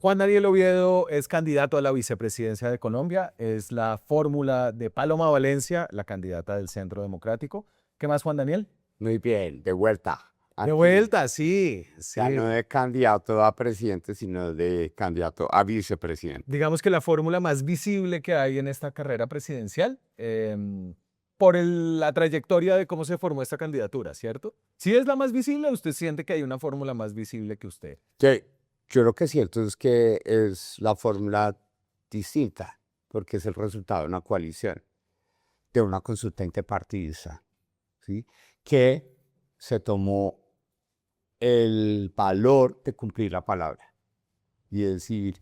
Juan Daniel Oviedo es candidato a la vicepresidencia de Colombia. Es la fórmula de Paloma Valencia, la candidata del Centro Democrático. ¿Qué más, Juan Daniel? Muy bien, de vuelta. De Aquí, vuelta, sí, ya sí. no de candidato a presidente, sino de candidato a vicepresidente. Digamos que la fórmula más visible que hay en esta carrera presidencial, por la trayectoria de cómo se formó esta candidatura, ¿cierto? Si es la más visible, ¿usted siente que hay una fórmula más visible que usted? Que yo lo que siento es que es la fórmula distinta, porque es el resultado de una coalición, de una consulta interpartidista, ¿sí? Que se tomó el valor de cumplir la palabra y decir,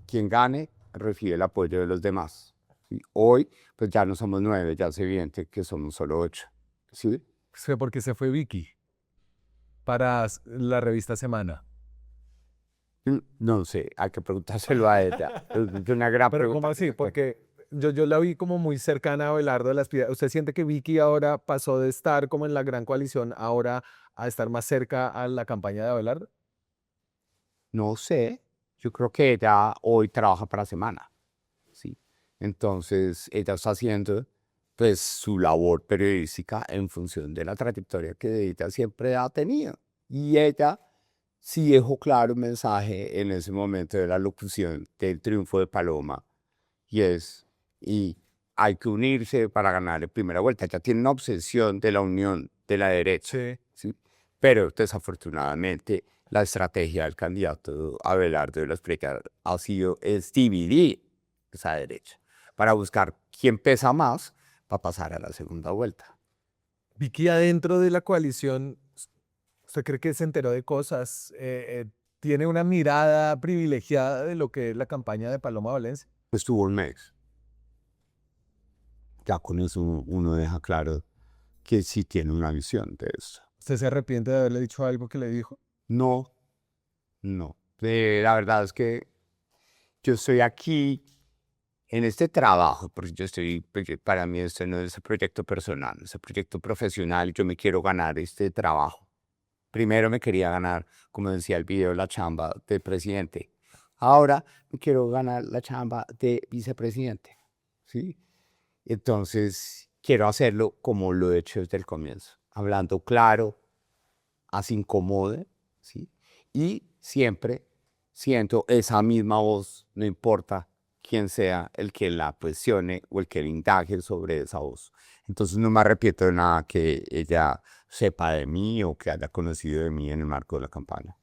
quien gane recibe el apoyo de los demás. ¿Sí? Hoy, pues ya no somos 9, ya es evidente que somos solo 8. ¿Sí? Fue porque se fue Vicky para la revista Semana. No sé, hay que preguntárselo a ella. Es una gran Pero ¿cómo pregunta. así? Porque yo la vi como muy cercana a Abelardo de las Piedras. ¿Usted siente que Vicky ahora pasó de estar como en la gran coalición ahora a estar más cerca a la campaña de Abelardo? No sé, yo creo que ella hoy trabaja para Semana. ¿Sí? Entonces, ella está haciendo pues su labor periodística en función de la trayectoria que ella siempre ha tenido. Y ella sí dejó claro un mensaje en ese momento de la locución del triunfo de Paloma, y hay que unirse para ganar en primera vuelta. Ella tiene una obsesión de la unión de la derecha, Sí. ¿sí? Pero desafortunadamente la estrategia del candidato Abelardo de las Precas ha sido es dividir esa derecha para buscar quién pesa más para pasar a la segunda vuelta. Vicky adentro de la coalición, ¿usted cree que se enteró de cosas? ¿Tiene una mirada privilegiada de lo que es la campaña de Paloma Valencia? Estuvo un mes. Ya con eso uno deja claro que sí tiene una visión de eso. ¿Usted se arrepiente de haberle dicho algo que le dijo? No, no. La verdad es que yo estoy aquí en este trabajo, porque para mí este no es un proyecto personal, es un proyecto profesional y yo me quiero ganar este trabajo. Primero me quería ganar, como decía el video, la chamba de presidente. Ahora me quiero ganar la chamba de vicepresidente, ¿sí? Entonces quiero hacerlo como lo he hecho desde el comienzo, hablando claro, así incomode, ¿sí? Y siempre siento esa misma voz, no importa quién sea el que la cuestione o el que le indague sobre esa voz. Entonces no me arrepiento de nada que ella sepa de mí o que haya conocido de mí en el marco de la campaña.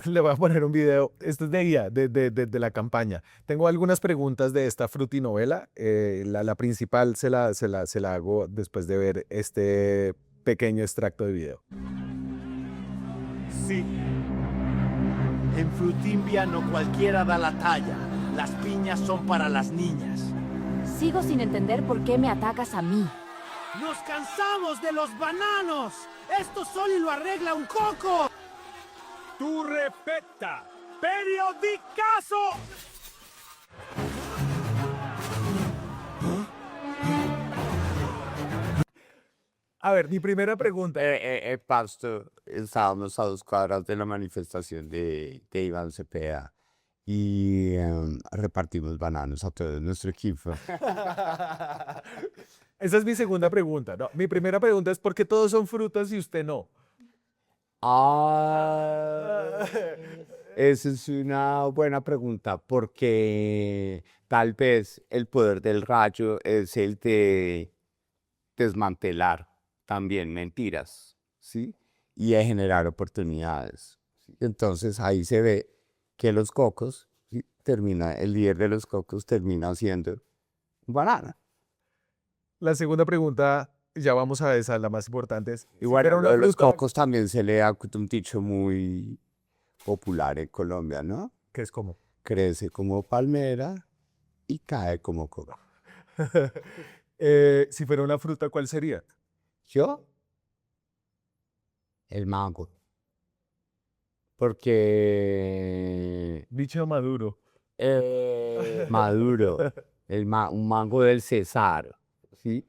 Le voy a poner un video. Esto es de ella, de la campaña. Tengo algunas preguntas de esta frutinovela. La principal se la hago después de ver este pequeño extracto de video. Sí. En Frutimbia no cualquiera da la talla. Las piñas son para las niñas. Sigo sin entender por qué me atacas a mí. ¡Nos cansamos de los bananos! ¡Esto solo lo arregla un coco! ¡Tu repeta! ¡Periodicazo! A ver, mi primera pregunta. Pasto, estábamos a 2 cuadras de la manifestación de Iván Cepeda y repartimos bananos a todo nuestro equipo. Esa es mi segunda pregunta. No, mi primera pregunta es ¿por qué todos son frutas y usted no? Esa es una buena pregunta porque tal vez el poder del rayo es el de desmantelar también mentiras, ¿sí? Y de generar oportunidades. ¿Sí? Entonces ahí se ve que los cocos, ¿sí? El líder de los cocos termina siendo un banana. La segunda pregunta, ya vamos a esa, la más importante es, Y si bueno, fuera lo una de los fruta, cocos también se le da un dicho muy popular en Colombia, ¿no? ¿qué es como? Crece como palmera y cae como coco. Si fuera una fruta, ¿cuál sería? Yo, el mango. Porque Bicho maduro. maduro, un mango del César, ¿sí?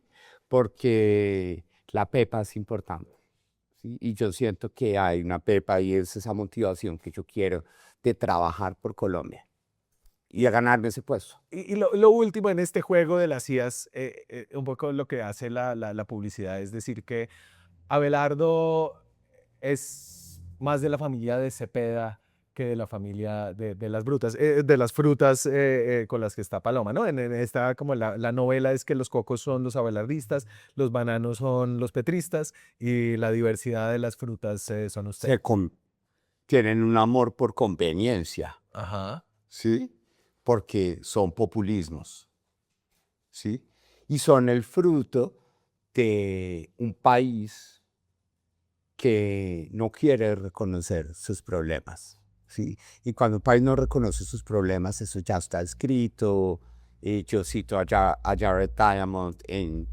Porque la pepa es importante, ¿sí? Y yo siento que hay una pepa y es esa motivación que yo quiero de trabajar por Colombia y a ganarme ese puesto. Y lo último en este juego de las IAs, un poco lo que hace la publicidad es decir que Abelardo es más de la familia de Cepeda que de la familia de las brutas, de las frutas con las que está Paloma, ¿no? En esta como la novela es que los cocos son los abelardistas, los bananos son los petristas y la diversidad de las frutas son ustedes. Tienen un amor por conveniencia, Ajá. ¿sí? Porque son populismos, ¿sí? Y son el fruto de un país que no quiere reconocer sus problemas, ¿sí? Y cuando un país no reconoce sus problemas, eso ya está escrito. Yo cito a Jared Diamond en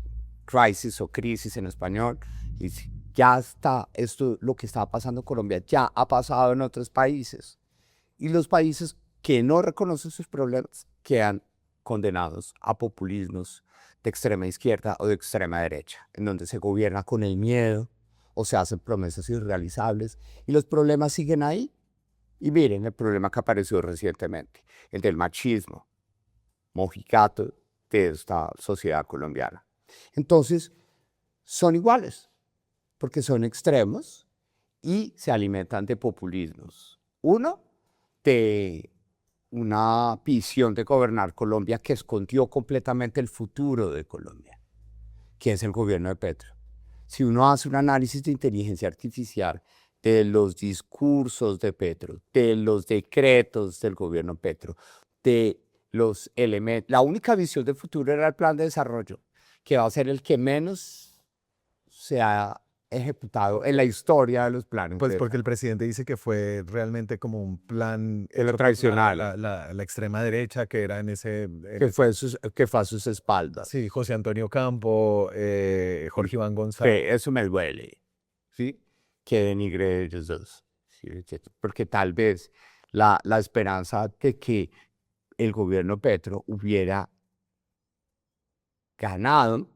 Crisis o Crisis en español, y ya está, esto, lo que está pasando en Colombia, ya ha pasado en otros países. Y los países que no reconocen sus problemas quedan condenados a populismos de extrema izquierda o de extrema derecha, en donde se gobierna con el miedo o se hacen promesas irrealizables y los problemas siguen ahí. Y miren el problema que apareció recientemente, el del machismo mojigato de esta sociedad colombiana. Entonces, son iguales, porque son extremos y se alimentan de populismos. Uno, de una visión de gobernar Colombia que escondió completamente el futuro de Colombia, que es el gobierno de Petro. Si uno hace un análisis de inteligencia artificial de los discursos de Petro, de los decretos del gobierno Petro, de los elementos, la única visión del futuro era el plan de desarrollo, que va a ser el que menos se ha ejecutado en la historia de los planes. Pues porque el presidente dice que fue realmente como un plan lo hecho por tradicional. la extrema derecha que era que fue a sus espaldas. Sí, José Antonio Campo, Jorge Iván Sí, González. eso me duele, ¿sí? Que denigre ellos dos, ¿sí? Porque tal vez la esperanza de que el gobierno Petro hubiera ganado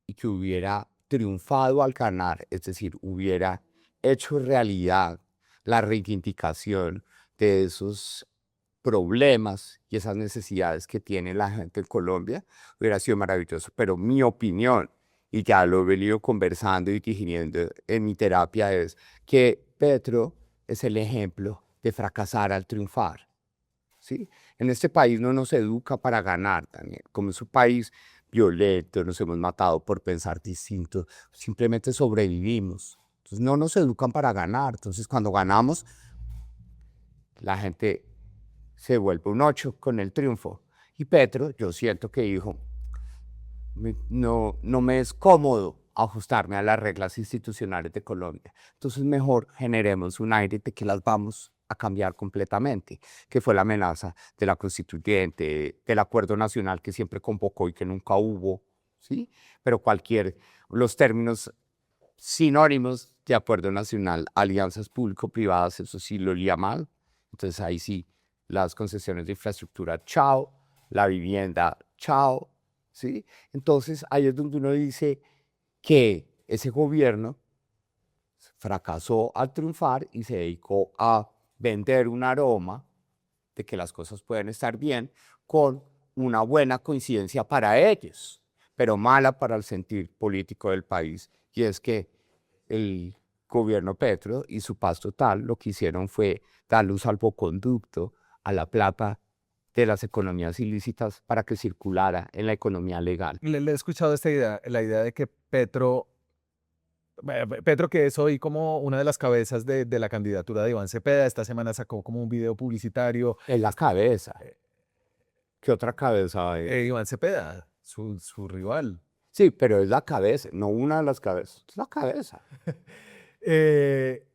y que hubiera triunfado al ganar, es decir, hubiera hecho realidad la reivindicación de esos problemas y esas necesidades que tiene la gente en Colombia, hubiera sido maravilloso. Pero mi opinión, y ya lo he venido conversando y digiriendo en mi terapia, es que Petro es el ejemplo de fracasar al triunfar, ¿sí? En este país no nos educa para ganar, Daniel. Como es un país violento, nos hemos matado por pensar distinto, simplemente sobrevivimos. Entonces no nos educan para ganar. Entonces cuando ganamos, la gente se vuelve un 8 con el triunfo. Y Petro, yo siento que dijo, no me es cómodo ajustarme a las reglas institucionales de Colombia. Entonces mejor generemos un aire de que las vamos a cambiar completamente, que fue la amenaza de la constituyente, del acuerdo nacional que siempre convocó y que nunca hubo, ¿sí? Pero los términos sinónimos de acuerdo nacional, alianzas público-privadas, eso sí lo olía mal. Entonces ahí sí, las concesiones de infraestructura, chao, la vivienda, chao, ¿sí? Entonces ahí es donde uno dice que ese gobierno fracasó al triunfar y se dedicó a vender un aroma de que las cosas pueden estar bien con una buena coincidencia para ellos, pero mala para el sentir político del país. Y es que el gobierno Petro y su paz total lo que hicieron fue darle un salvoconducto a la plata de las economías ilícitas para que circulara en la economía legal. Le he escuchado esta idea, la idea de que Petro que es hoy como una de las cabezas de la candidatura de Iván Cepeda, esta semana sacó como un video publicitario. Es la cabeza. ¿Qué otra cabeza hay? Iván Cepeda, su rival. Sí, pero es la cabeza, no una de las cabezas, es la cabeza.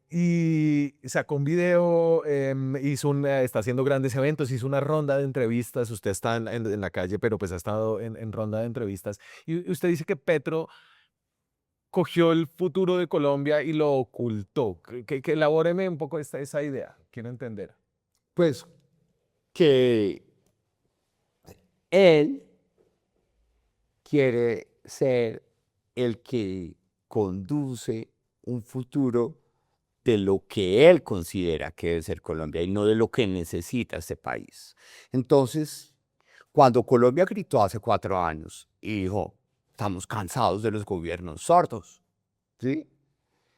Y sacó un video, está haciendo grandes eventos, hizo una ronda de entrevistas. Usted está en la calle, pero pues ha estado en ronda de entrevistas. Y usted dice que Petro cogió el futuro de Colombia y lo ocultó. Que elabóreme un poco esa idea, quiero entender. Pues que él quiere ser el que conduce un futuro de lo que él considera que debe ser Colombia y no de lo que necesita este país. Entonces, cuando Colombia gritó hace 4 años y dijo, estamos cansados de los gobiernos sordos, ¿sí?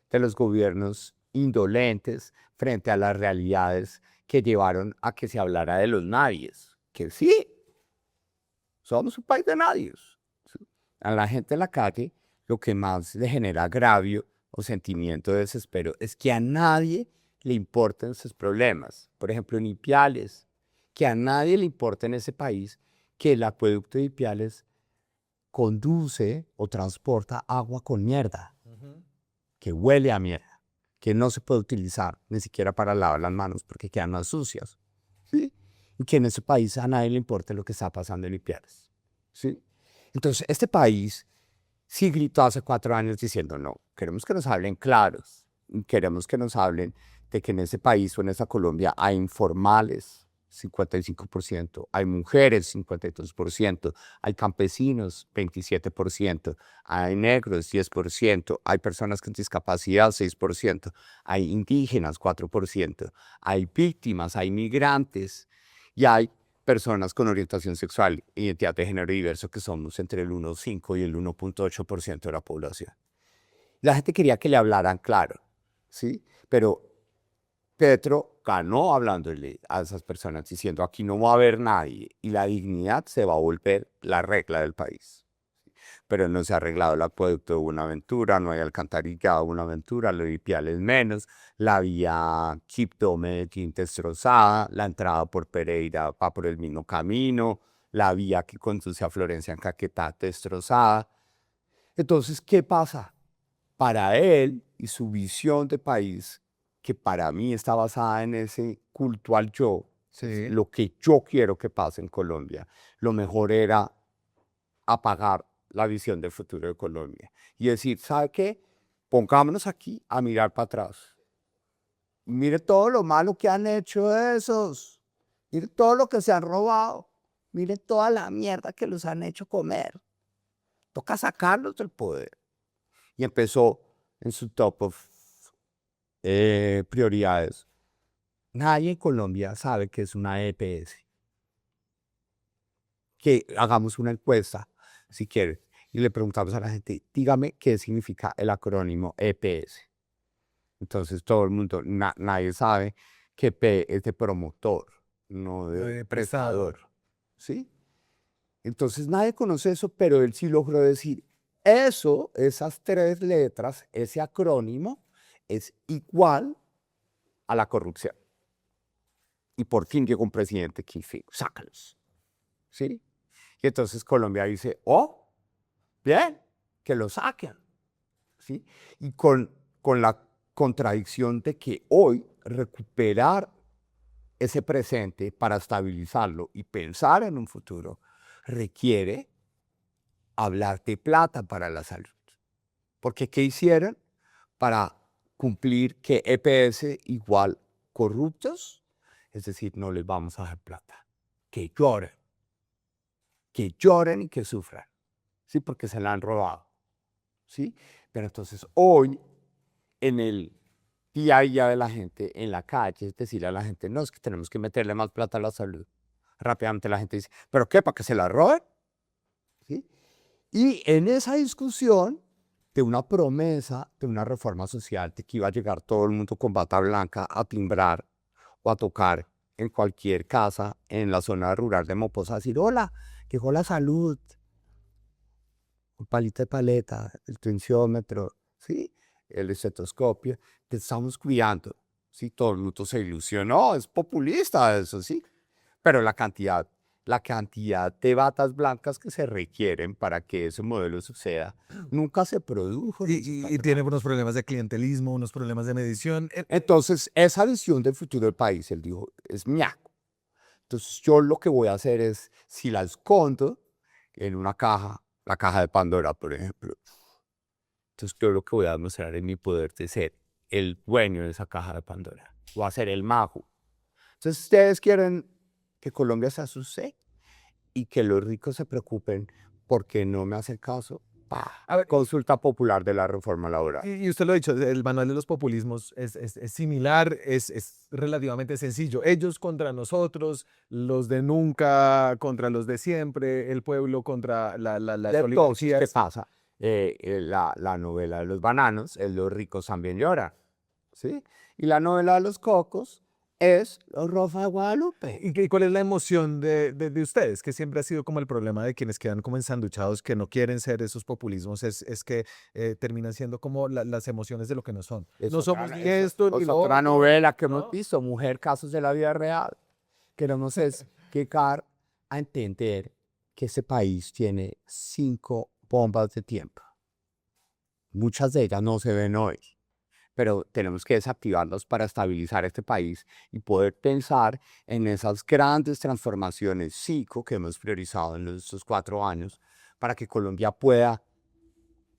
De los gobiernos indolentes frente a las realidades que llevaron a que se hablara de los nadies, que sí, somos un país de nadies. ¿Sí? A la gente en la calle lo que más le genera agravio o sentimiento de desespero es que a nadie le importan sus problemas. Por ejemplo, en Ipiales, que a nadie le importa en ese país que el acueducto de Ipiales conduce o transporta agua con mierda, que huele a mierda, que no se puede utilizar ni siquiera para lavar las manos porque quedan más sucias, ¿sí? Y que en ese país a nadie le importa lo que está pasando en Ipiales, ¿sí? Entonces, este país sí gritó hace 4 años diciendo, no, queremos que nos hablen claros, queremos que nos hablen de que en ese país o en esa Colombia hay informales, 55%, hay mujeres, 52%, hay campesinos, 27%, hay negros, 10%, hay personas con discapacidad, 6%, hay indígenas, 4%, hay víctimas, hay migrantes y hay personas con orientación sexual e identidad de género diverso que somos entre el 1,5 y el 1,8% de la población. La gente quería que le hablaran claro, ¿sí? Pero Petro ganó hablándole a esas personas diciendo aquí no va a haber nadie y la dignidad se va a volver la regla del país. Pero no se ha arreglado el acueducto de Buenaventura, no hay alcantarillado de Buenaventura, lo de Ipiales menos, la vía Quibdó-Medellín destrozada, la entrada por Pereira va por el mismo camino, la vía que conduce a Florencia en Caquetá destrozada. Entonces, ¿qué pasa? Para él y su visión de país, que para mí está basada en ese culto al yo, Sí. lo que yo quiero que pase en Colombia, lo mejor era apagar la visión del futuro de Colombia y decir, ¿sabe qué? Pongámonos aquí a mirar para atrás. Mire todo lo malo que han hecho esos. Mire todo lo que se han robado. Mire toda la mierda que los han hecho comer. Toca sacarlos del poder. Y empezó en su top of prioridades. Nadie en Colombia sabe qué es una EPS. Que hagamos una encuesta, si quiere, y le preguntamos a la gente, dígame qué significa el acrónimo EPS. Entonces todo el mundo, nadie sabe que P es de promotor, no de prestador. ¿Sí? Entonces nadie conoce eso, pero él sí logró decir, eso, esas 3 letras, ese acrónimo, es igual a la corrupción. Y por fin llegó un presidente que dice, sácalos. ¿Sí? Y entonces Colombia dice, oh, bien, que lo saquen. ¿Sí? Y con la contradicción de que hoy recuperar ese presente para estabilizarlo y pensar en un futuro requiere hablar de plata para la salud. Porque ¿qué hicieron para cumplir que EPS igual corruptos? Es decir, no les vamos a dar plata. Que lloren y que sufran, ¿sí? Porque se la han robado, ¿sí? Pero entonces hoy, en el día a día de la gente, en la calle, es decirle a la gente, no, es que tenemos que meterle más plata a la salud. Rápidamente la gente dice, ¿pero qué? ¿Para que se la roben? ¿Sí? Y en esa discusión de una promesa de una reforma social, de que iba a llegar todo el mundo con bata blanca a timbrar o a tocar en cualquier casa en la zona rural de Moposa, a decir, hola, llegó la salud, un palito de paleta, el tensiómetro, ¿sí? El estetoscopio, te estamos cuidando, ¿sí? Todo el mundo se ilusionó, es populista eso, ¿sí? Pero la cantidad de batas blancas que se requieren para que ese modelo suceda nunca se produjo. Y tiene unos problemas de clientelismo, unos problemas de medición. Entonces, esa visión del futuro del país, él dijo, es miaco. Entonces, yo lo que voy a hacer es, si la escondo en una caja, la caja de Pandora, por ejemplo, entonces yo lo que voy a demostrar es mi poder de ser el dueño de esa caja de Pandora. Voy a ser el mago. Entonces, ustedes quieren que Colombia se asuste y que los ricos se preocupen porque no me hacen caso. A ver, Consulta popular de la reforma laboral. y usted lo ha dicho, el manual de los populismos es similar, es relativamente sencillo. Ellos contra nosotros, los de nunca contra los de siempre, el pueblo contra las Entonces, ¿qué oligarquías. pasa? La novela de los bananos es Los ricos también lloran, ¿sí? Y la novela de los cocos es Los Rosa de Guadalupe. ¿Y cuál es la emoción de ustedes? Que siempre ha sido como el problema de quienes quedan como ensanduchados, que no quieren ser esos populismos, es que terminan siendo como las emociones de lo que no son. Es No otra- somos ni es- esto ni es lo otra otro, novela que ¿no? hemos visto, Mujer, casos de la vida real. Queremos es llegar a entender que este país tiene 5 bombas de tiempo. Muchas de ellas no se ven hoy, pero tenemos que desactivarlas para estabilizar este país y poder pensar en esas grandes transformaciones psico que hemos priorizado en estos 4 años para que Colombia pueda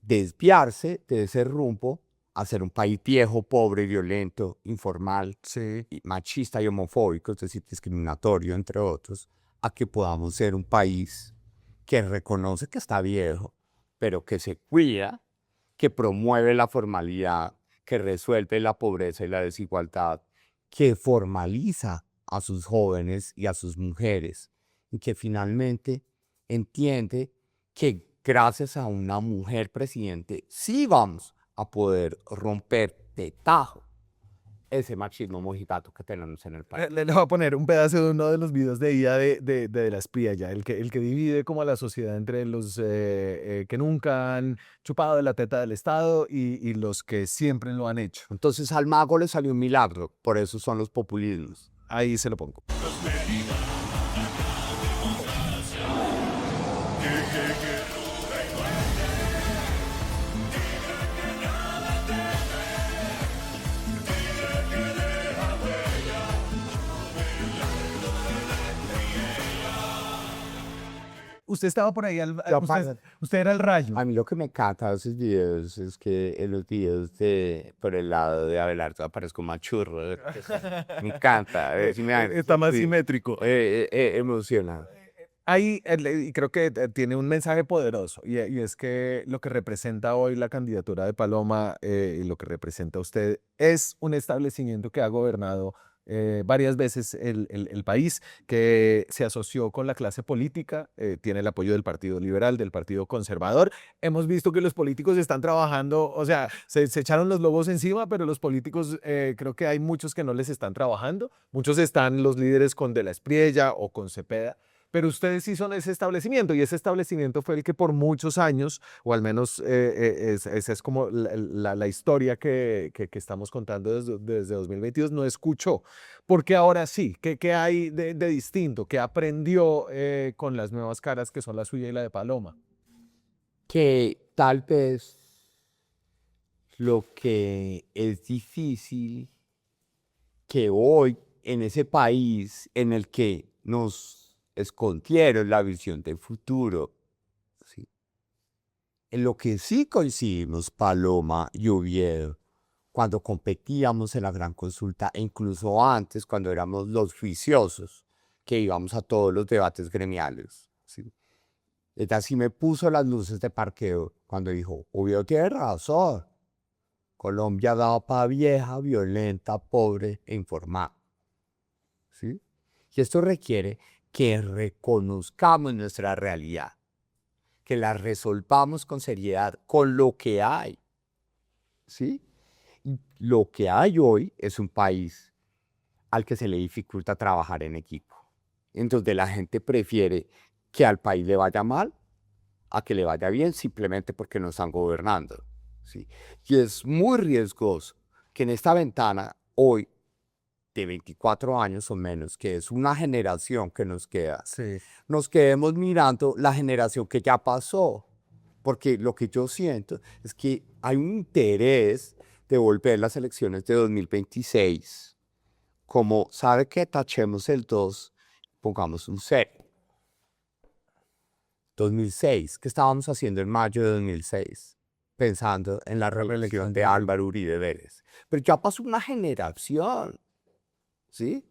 desviarse de ese rumbo a ser un país viejo, pobre, violento, informal, Sí. y machista y homofóbico, es decir, discriminatorio, entre otros, a que podamos ser un país que reconoce que está viejo, pero que se cuida, que promueve la formalidad, que resuelve la pobreza y la desigualdad, que formaliza a sus jóvenes y a sus mujeres, y que finalmente entiende que gracias a una mujer presidente sí vamos a poder romper de tajo ese machismo mojigato que tenemos en el país. Le voy a poner un pedazo de uno de los videos de IA de la espía ya, el que divide como a la sociedad entre los que nunca han chupado de la teta del Estado y los que siempre lo han hecho. Entonces al mago le salió un milagro, por eso son los populismos. Ahí se lo pongo. Usted estaba por ahí, usted era el rayo. A mí lo que me encanta de esos videos es que en los videos por el lado de Abelardo aparezco más churro. Me encanta. Está más Sí, simétrico. emociona. Ahí, y creo que tiene un mensaje poderoso, y es que lo que representa hoy la candidatura de Paloma y lo que representa usted es un establecimiento que ha gobernado varias veces el país, que se asoció con la clase política, tiene el apoyo del Partido Liberal, del Partido Conservador. Hemos visto que los políticos están trabajando, o sea, se echaron los lobos encima, pero los políticos creo que hay muchos que no les están trabajando. Muchos están los líderes con De la Espriella o con Cepeda. Pero ustedes sí son ese establecimiento, y ese establecimiento fue el que por muchos años, o al menos esa es como la historia que estamos contando desde 2022, no escuchó. Porque ahora sí, ¿qué hay de distinto? ¿Qué aprendió con las nuevas caras que son la suya y la de Paloma? Que tal vez lo que es difícil que hoy en ese país en el que nos escondieron la visión del futuro, ¿sí? En lo que sí coincidimos Paloma y Oviedo, cuando competíamos en la gran consulta, e incluso antes, cuando éramos los juiciosos, que íbamos a todos los debates gremiales, ¿sí? Ella así me puso las luces de parqueo cuando dijo, Oviedo tiene razón, Colombia daba para vieja, violenta, pobre e informada, ¿sí? Y esto requiere que reconozcamos nuestra realidad, que la resolvamos con seriedad, con lo que hay, ¿sí? Y lo que hay hoy es un país al que se le dificulta trabajar en equipo. Entonces la gente prefiere que al país le vaya mal a que le vaya bien simplemente porque no están gobernando, ¿sí? Y es muy riesgoso que en esta ventana hoy de 24 años o menos, que es una generación que nos queda, Sí. nos quedemos mirando la generación que ya pasó, porque lo que yo siento es que hay un interés de volver las elecciones de 2026, como sabe que tachemos el 2, pongamos un 0. 2006, ¿qué estábamos haciendo en mayo de 2006? Pensando en la reelección de Álvaro Uribe Vélez. Pero ya pasó una generación, ¿sí?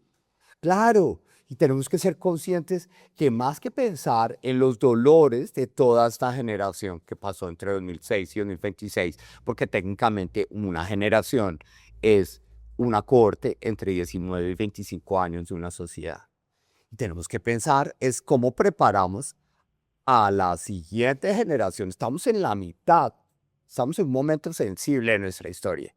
Claro, Y tenemos que ser conscientes que más que pensar en los dolores de toda esta generación que pasó entre 2006 y 2026, porque técnicamente una generación es una cohorte entre 19 y 25 años de una sociedad. Y tenemos que pensar es cómo preparamos a la siguiente generación. Estamos en la mitad, estamos en un momento sensible de nuestra historia,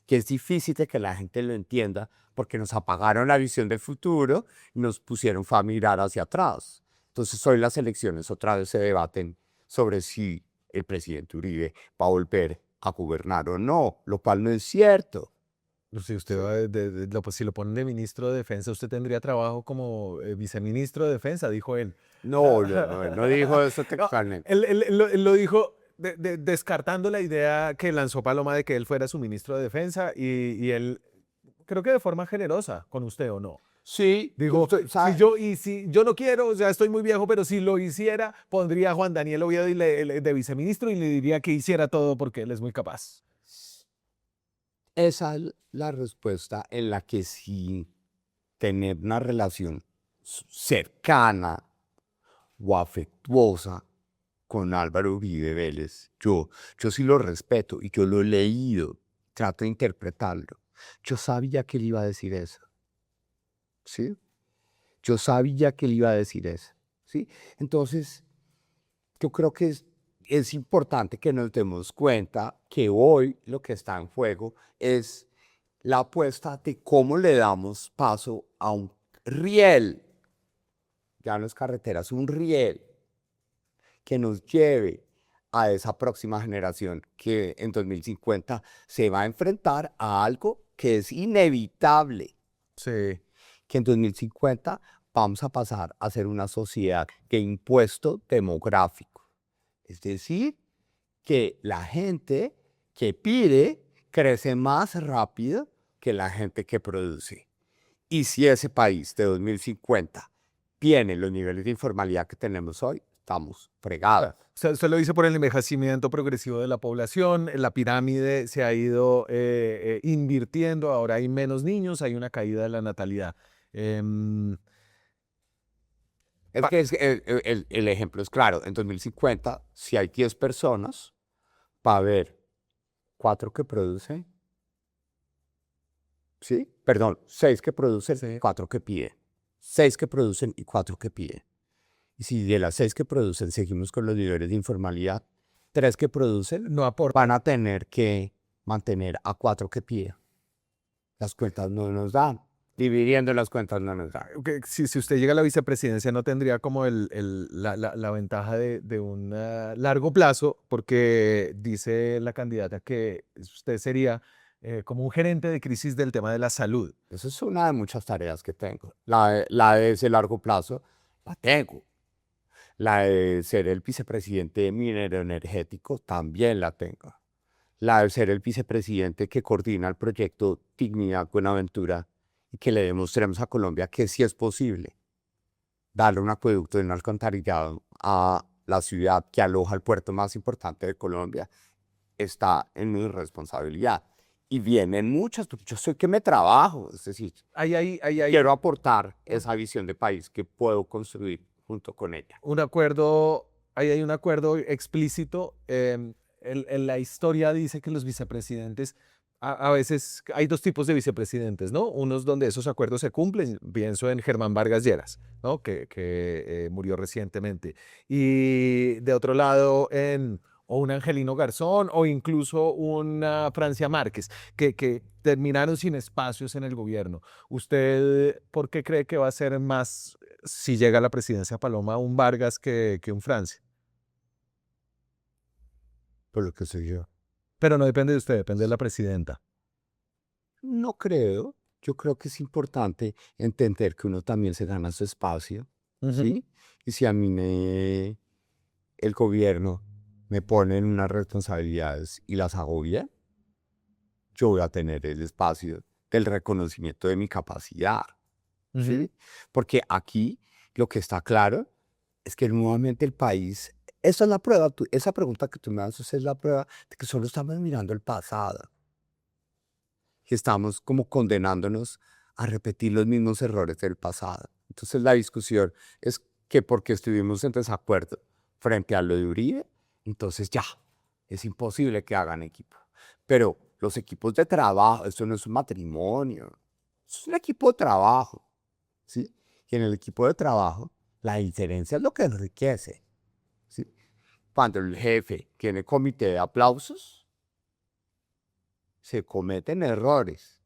que es difícil de que la gente lo entienda porque nos apagaron la visión del futuro y nos pusieron a mirar hacia atrás. Entonces hoy las elecciones otra vez se debaten sobre si el presidente Uribe va a volver a gobernar o no, lo cual no es cierto. Si usted va pues, si lo ponen de ministro de Defensa, usted tendría trabajo como viceministro de Defensa, dijo él. No, no dijo eso No, textualmente. él lo dijo descartando la idea que lanzó Paloma de que él fuera su ministro de Defensa y él, creo que de forma generosa con usted o no. Sí, Digo, ¿sabe? si yo no quiero, o sea, estoy muy viejo, pero si lo hiciera, pondría a Juan Daniel Oviedo de viceministro y le diría que hiciera todo porque él es muy capaz. Esa es la respuesta en la que sin tener una relación cercana o afectuosa con Álvaro Uribe Vélez, yo sí lo respeto y yo lo he leído, trato de interpretarlo. Yo sabía que él iba a decir eso, ¿sí? Yo sabía que él iba a decir eso, ¿sí? Entonces, yo creo que es importante que nos demos cuenta que hoy lo que está en juego es la apuesta de cómo le damos paso a un riel, ya no es carretera, es un riel que nos lleve a esa próxima generación que en 2050 se va a enfrentar a algo que es inevitable, Sí. que en 2050 vamos a pasar a ser una sociedad de impuesto demográfico. Es decir, que la gente que pide crece más rápido que la gente que produce. Y si ese país de 2050 tiene los niveles de informalidad que tenemos hoy, estamos fregados. Usted lo dice por el envejecimiento progresivo de la población, la pirámide se ha ido invirtiendo, ahora hay menos niños, hay una caída de la natalidad. Em, Es que el ejemplo es claro. En 2050, si hay 10 personas, va a haber 4 que producen, ¿sí? Perdón, 6 que producen, Sí. 4 que piden. 6 que producen y 4 que piden. Y si de las 6 que producen seguimos con los niveles de informalidad, 3 que producen no aporta. van a tener que mantener a 4 que piden. Las cuentas no nos dan. Dividiendo las cuentas no nos dan. Si usted llega a la vicepresidencia no tendría como la ventaja de un largo plazo, porque dice la candidata que usted sería como un gerente de crisis del tema de la salud. Esa es una de muchas tareas que tengo. La de ese largo plazo la tengo. La de ser el vicepresidente de minero energético también la tengo. La de ser el vicepresidente que coordina el proyecto Dignidad Buenaventura y que le demostremos a Colombia que sí es posible darle un acueducto y un alcantarillado a la ciudad que aloja el puerto más importante de Colombia, está en mi responsabilidad. Y vienen muchas, porque yo soy que me trabajo, es decir, quiero aportar esa visión de país que puedo construir junto con ella. Un acuerdo, ahí hay un acuerdo explícito. En la historia dice que los vicepresidentes, a veces hay dos tipos de vicepresidentes, ¿no? Unos donde esos acuerdos se cumplen, pienso en Germán Vargas Lleras, ¿no? Que murió recientemente. Y de otro lado, o un Angelino Garzón o incluso una Francia Márquez, que terminaron sin espacios en el gobierno. ¿Usted por qué cree que va a ser más, si llega a la presidencia Paloma, un Vargas que un Francia? Por lo que sé yo. Pero no depende de usted, depende de la presidenta. No creo. Yo creo que es importante entender que uno también se gana su espacio, ¿sí? Y si a mí el gobierno me pone en unas responsabilidades y las hago bien, yo voy a tener el espacio del reconocimiento de mi capacidad, ¿sí? Porque aquí lo que está claro es que nuevamente el país, esa es la prueba, esa pregunta que tú me haces es la prueba de que solo estamos mirando el pasado. Y estamos como condenándonos a repetir los mismos errores del pasado. Entonces la discusión es que porque estuvimos en desacuerdo frente a lo de Uribe, entonces ya, es imposible que hagan equipo. Pero los equipos de trabajo, esto no es un matrimonio, es un equipo de trabajo, ¿sí? Y en el equipo de trabajo, la diferencia es lo que enriquece, ¿sí? Cuando el jefe tiene comité de aplausos, se cometen errores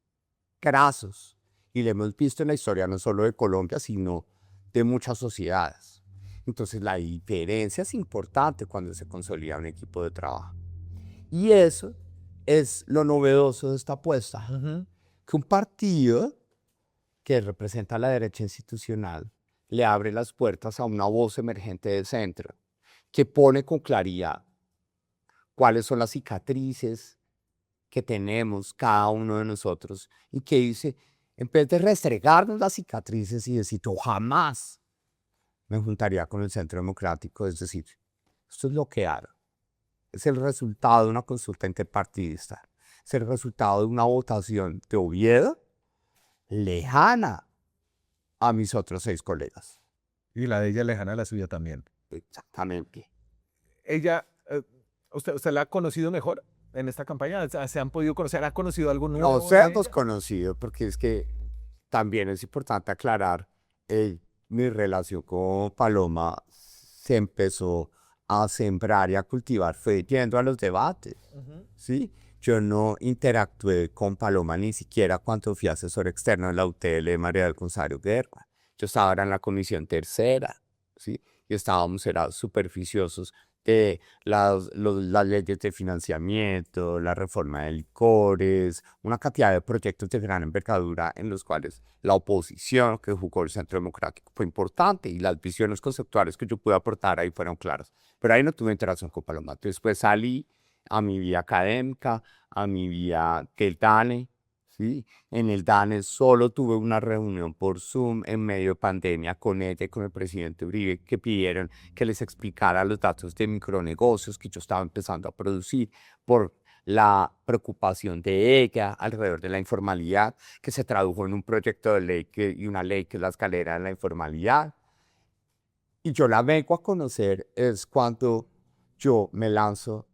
grasos. Y lo hemos visto en la historia no solo de Colombia, sino de muchas sociedades. Entonces la diferencia es importante cuando se consolida un equipo de trabajo. Y eso es lo novedoso de esta apuesta, que un partido que representa a la derecha institucional le abre las puertas a una voz emergente del centro, que pone con claridad cuáles son las cicatrices que tenemos cada uno de nosotros y que dice, en vez de restregarnos las cicatrices y decir, yo jamás me juntaría con el Centro Democrático, es decir, esto es lo que hago. Es el resultado de una consulta interpartidista, es el resultado de una votación de Oviedo lejana a mis otros 6 colegas. Y la de ella lejana a la suya también. Exactamente. Ella, ¿usted la ha conocido mejor en esta campaña? ¿Se han podido conocer? ¿Ha conocido algo nuevo? No se hemos conocido porque es que también es importante aclarar, mi relación con Paloma se empezó a sembrar y a cultivar fue yendo a los debates, ¿sí? Yo no interactué con Paloma ni siquiera cuando fui asesor externo en la UTL de María del Gonzalo Guerra. Yo estaba ahora en la comisión tercera, ¿sí? Y estábamos, era superficiosos de las leyes de financiamiento, la reforma de licores, una cantidad de proyectos de gran envergadura en los cuales la oposición que jugó el Centro Democrático fue importante y las visiones conceptuales que yo pude aportar ahí fueron claras. Pero ahí no tuve interacción con Paloma. Después salí a mi vida académica, a mi vida del DANE, ¿sí? En el DANE solo tuve una reunión por Zoom en medio de pandemia con ella y con el presidente Uribe, que pidieron que les explicara los datos de micronegocios que yo estaba empezando a producir por la preocupación de ella alrededor de la informalidad, que se tradujo en un proyecto de ley y una ley que es la escalera de la informalidad. Y yo la vengo a conocer es cuando yo me lanzo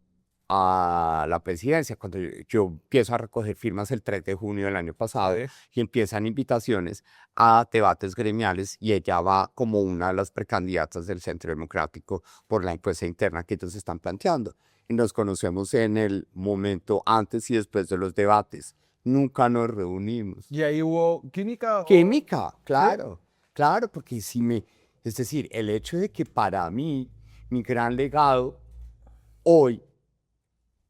a la presidencia, cuando yo empiezo a recoger firmas el 3 de junio del año pasado y empiezan invitaciones a debates gremiales y ella va como una de las precandidatas del Centro Democrático por la encuesta interna que ellos están planteando. Y nos conocemos en el momento antes y después de los debates. Nunca nos reunimos. ¿Y ahí hubo química? Química, claro, claro, porque es decir, el hecho de que para mí, mi gran legado hoy,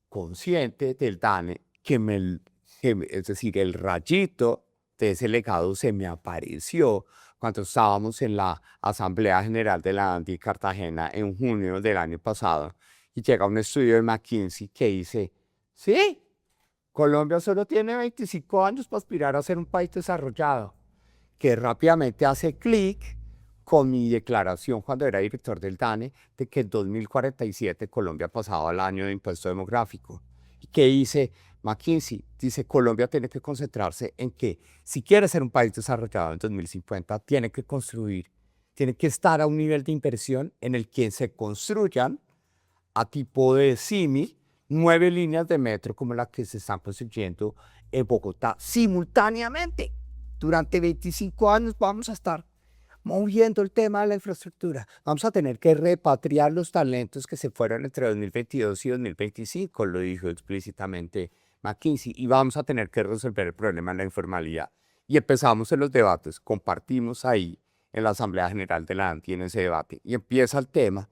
consciente del DANE, es decir, el rayito de ese legado se me apareció cuando estábamos en la Asamblea General de la ANDI Cartagena en junio del año pasado y llega un estudio de McKinsey que dice, sí, Colombia solo tiene 25 años para aspirar a ser un país desarrollado, que rápidamente hace clic con mi declaración cuando era director del DANE de que en 2047 Colombia pasaba al año de impuesto demográfico. ¿Y qué dice McKinsey? Dice, Colombia tiene que concentrarse en que si quiere ser un país desarrollado en 2050, tiene que construir, tiene que estar a un nivel de inversión en el que se construyan a tipo de símil 9 líneas de metro como la que se están construyendo en Bogotá simultáneamente. Durante 25 años vamos a estar moviendo el tema de la infraestructura. Vamos a tener que repatriar los talentos que se fueron entre 2022 y 2025, lo dijo explícitamente McKinsey, y vamos a tener que resolver el problema de la informalidad. Y empezamos en los debates, compartimos ahí en la Asamblea General de la ANTI en ese debate, y empieza el tema,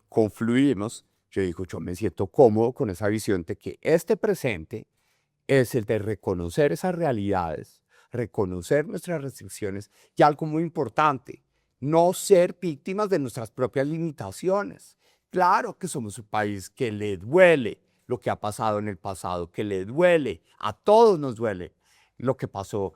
confluimos, yo digo, yo me siento cómodo con esa visión de que este presente es el de reconocer esas realidades, reconocer nuestras restricciones y algo muy importante, no ser víctimas de nuestras propias limitaciones. Claro que somos un país que le duele lo que ha pasado en el pasado, que le duele, a todos nos duele lo que pasó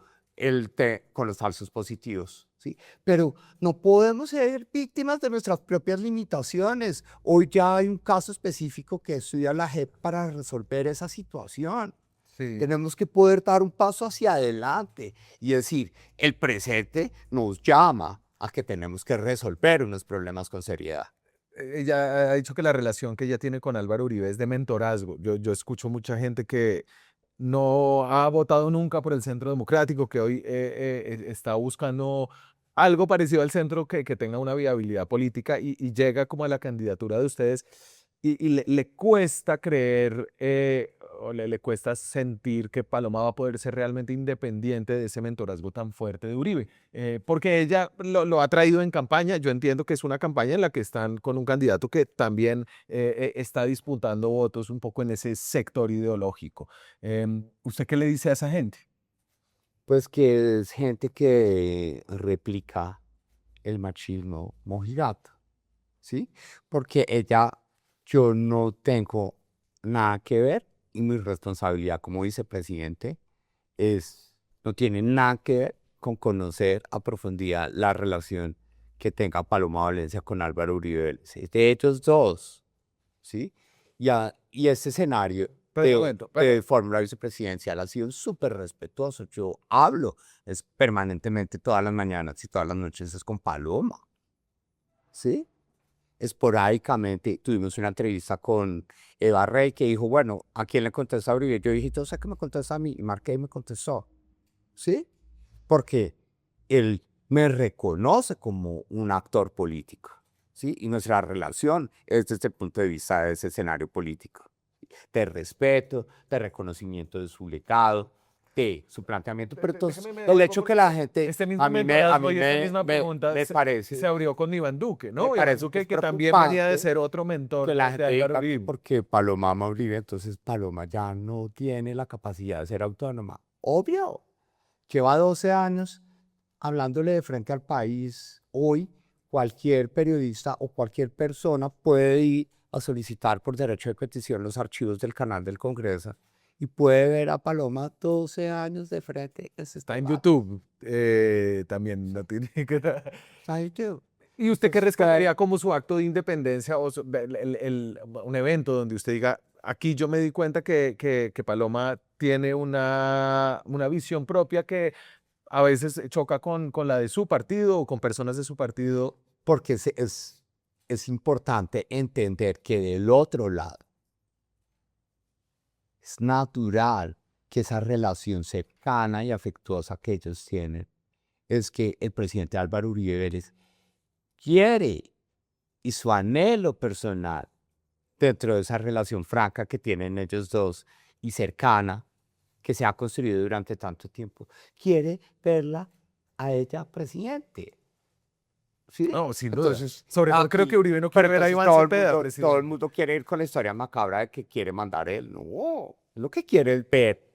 con los falsos positivos, ¿sí? Pero no podemos ser víctimas de nuestras propias limitaciones. Hoy ya hay un caso específico que estudia la JEP para resolver esa situación. Sí. Tenemos que poder dar un paso hacia adelante y decir, el presente nos llama a que tenemos que resolver unos problemas con seriedad. Ella ha dicho que la relación que ella tiene con Álvaro Uribe es de mentorazgo. Yo escucho mucha gente que no ha votado nunca por el Centro Democrático, que hoy está buscando algo parecido al centro que tenga una viabilidad política y llega como a la candidatura de ustedes y le cuesta creer o le cuesta sentir que Paloma va a poder ser realmente independiente de ese mentorazgo tan fuerte de Uribe. Porque ella lo ha traído en campaña. Yo entiendo que es una campaña en la que están con un candidato que también está disputando votos un poco en ese sector ideológico. ¿Usted qué le dice a esa gente? Pues que es gente que replica el machismo mojigato, ¿sí? Porque yo no tengo nada que ver y mi responsabilidad como vicepresidente no tiene nada que ver con conocer a profundidad la relación que tenga Paloma Valencia con Álvaro Uribe Vélez. Es de ellos dos, ¿sí? Y este escenario Pero un momento, de fórmula vicepresidencial ha sido súper respetuoso. Yo hablo permanentemente todas las mañanas y todas las noches es con Paloma, ¿sí? Esporádicamente tuvimos una entrevista con Eva Rey que dijo, bueno, ¿a quién le contesta a Uribe? Yo dije, ¿tú sabes que me contesta a mí? Y marqué y me contestó, ¿sí? Porque él me reconoce como un actor político, ¿sí? Y nuestra relación es desde el punto de vista de ese escenario político, de respeto, de reconocimiento de su legado, de su planteamiento. Pero entonces, Déjeme me el detengo hecho que porque la gente, este mismo a mí mentorazgo y esta misma me pregunta me se parece, abrió con Iván Duque, me ¿no? Iván parece Duque es que también venía de preocupante ser otro mentor que la de gente Álvaro diga Uribe. porque Paloma ama a Uribe, entonces Paloma ya no tiene la capacidad de ser autónoma. Obvio, lleva 12 años hablándole de frente al país. Hoy cualquier periodista o cualquier persona puede ir a solicitar por derecho de petición los archivos del canal del Congreso y puede ver a Paloma 12 años de frente. Está en YouTube también. No tiene que... Ahí tú. ¿Y usted qué Entonces, rescataría como su acto de independencia o un evento donde usted diga, aquí yo me di cuenta que Paloma tiene una visión propia que a veces choca con la de su partido o con personas de su partido? porque es importante entender que del otro lado es natural que esa relación cercana y afectuosa que ellos tienen es que el presidente Álvaro Uribe Vélez quiere y su anhelo personal dentro de esa relación franca que tienen ellos dos y cercana que se ha construido durante tanto tiempo, quiere verla a ella presidente. ¿Sí? No, sin duda. Entonces, Sobre todo creo aquí, que Uribe no pero quiere ver a entonces Iván Cepeda, todo el presidente. mundo quiere ir con la historia macabra de que quiere mandar él. No, lo que quiere es ver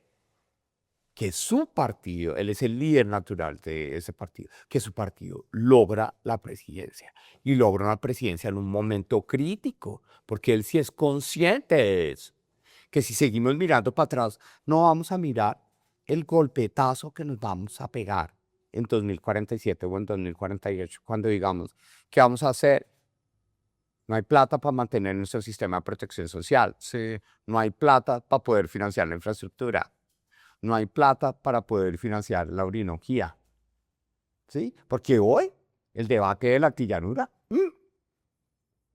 que su partido, él es el líder natural de ese partido, que su partido logra la presidencia y logra una presidencia en un momento crítico, porque él sí es consciente de eso, que si seguimos mirando para atrás, no vamos a mirar el golpetazo que nos vamos a pegar en 2047 o en 2048, cuando digamos, ¿qué vamos a hacer? No hay plata para mantener nuestro sistema de protección social, Sí. no hay plata para poder financiar la infraestructura, no hay plata para poder financiar la Orinoquía, ¿sí? Porque hoy el debate de la altillanura,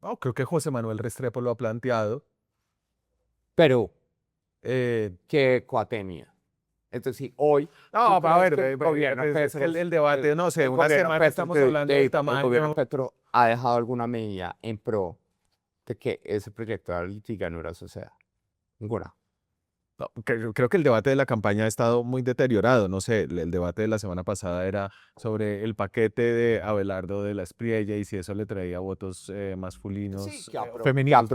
No, creo que José Manuel Restrepo lo ha planteado. pero Eh, ¿qué coatemia? Entonces, sí, hoy, no, ¿tú a crees ver, que el gobierno es que Petro, el debate, no sé, el una gobierno semana Petro, estamos hablando del el gobierno tamaño. Petro ha dejado alguna medida en pro de que ese proyecto de la altillanura suceda? Ninguna. No, creo que el debate de la campaña ha estado muy deteriorado. No sé, el debate de la semana pasada era sobre el paquete de Abelardo de la Espriella y si eso le traía votos masculinos, Sí, que a femeninos.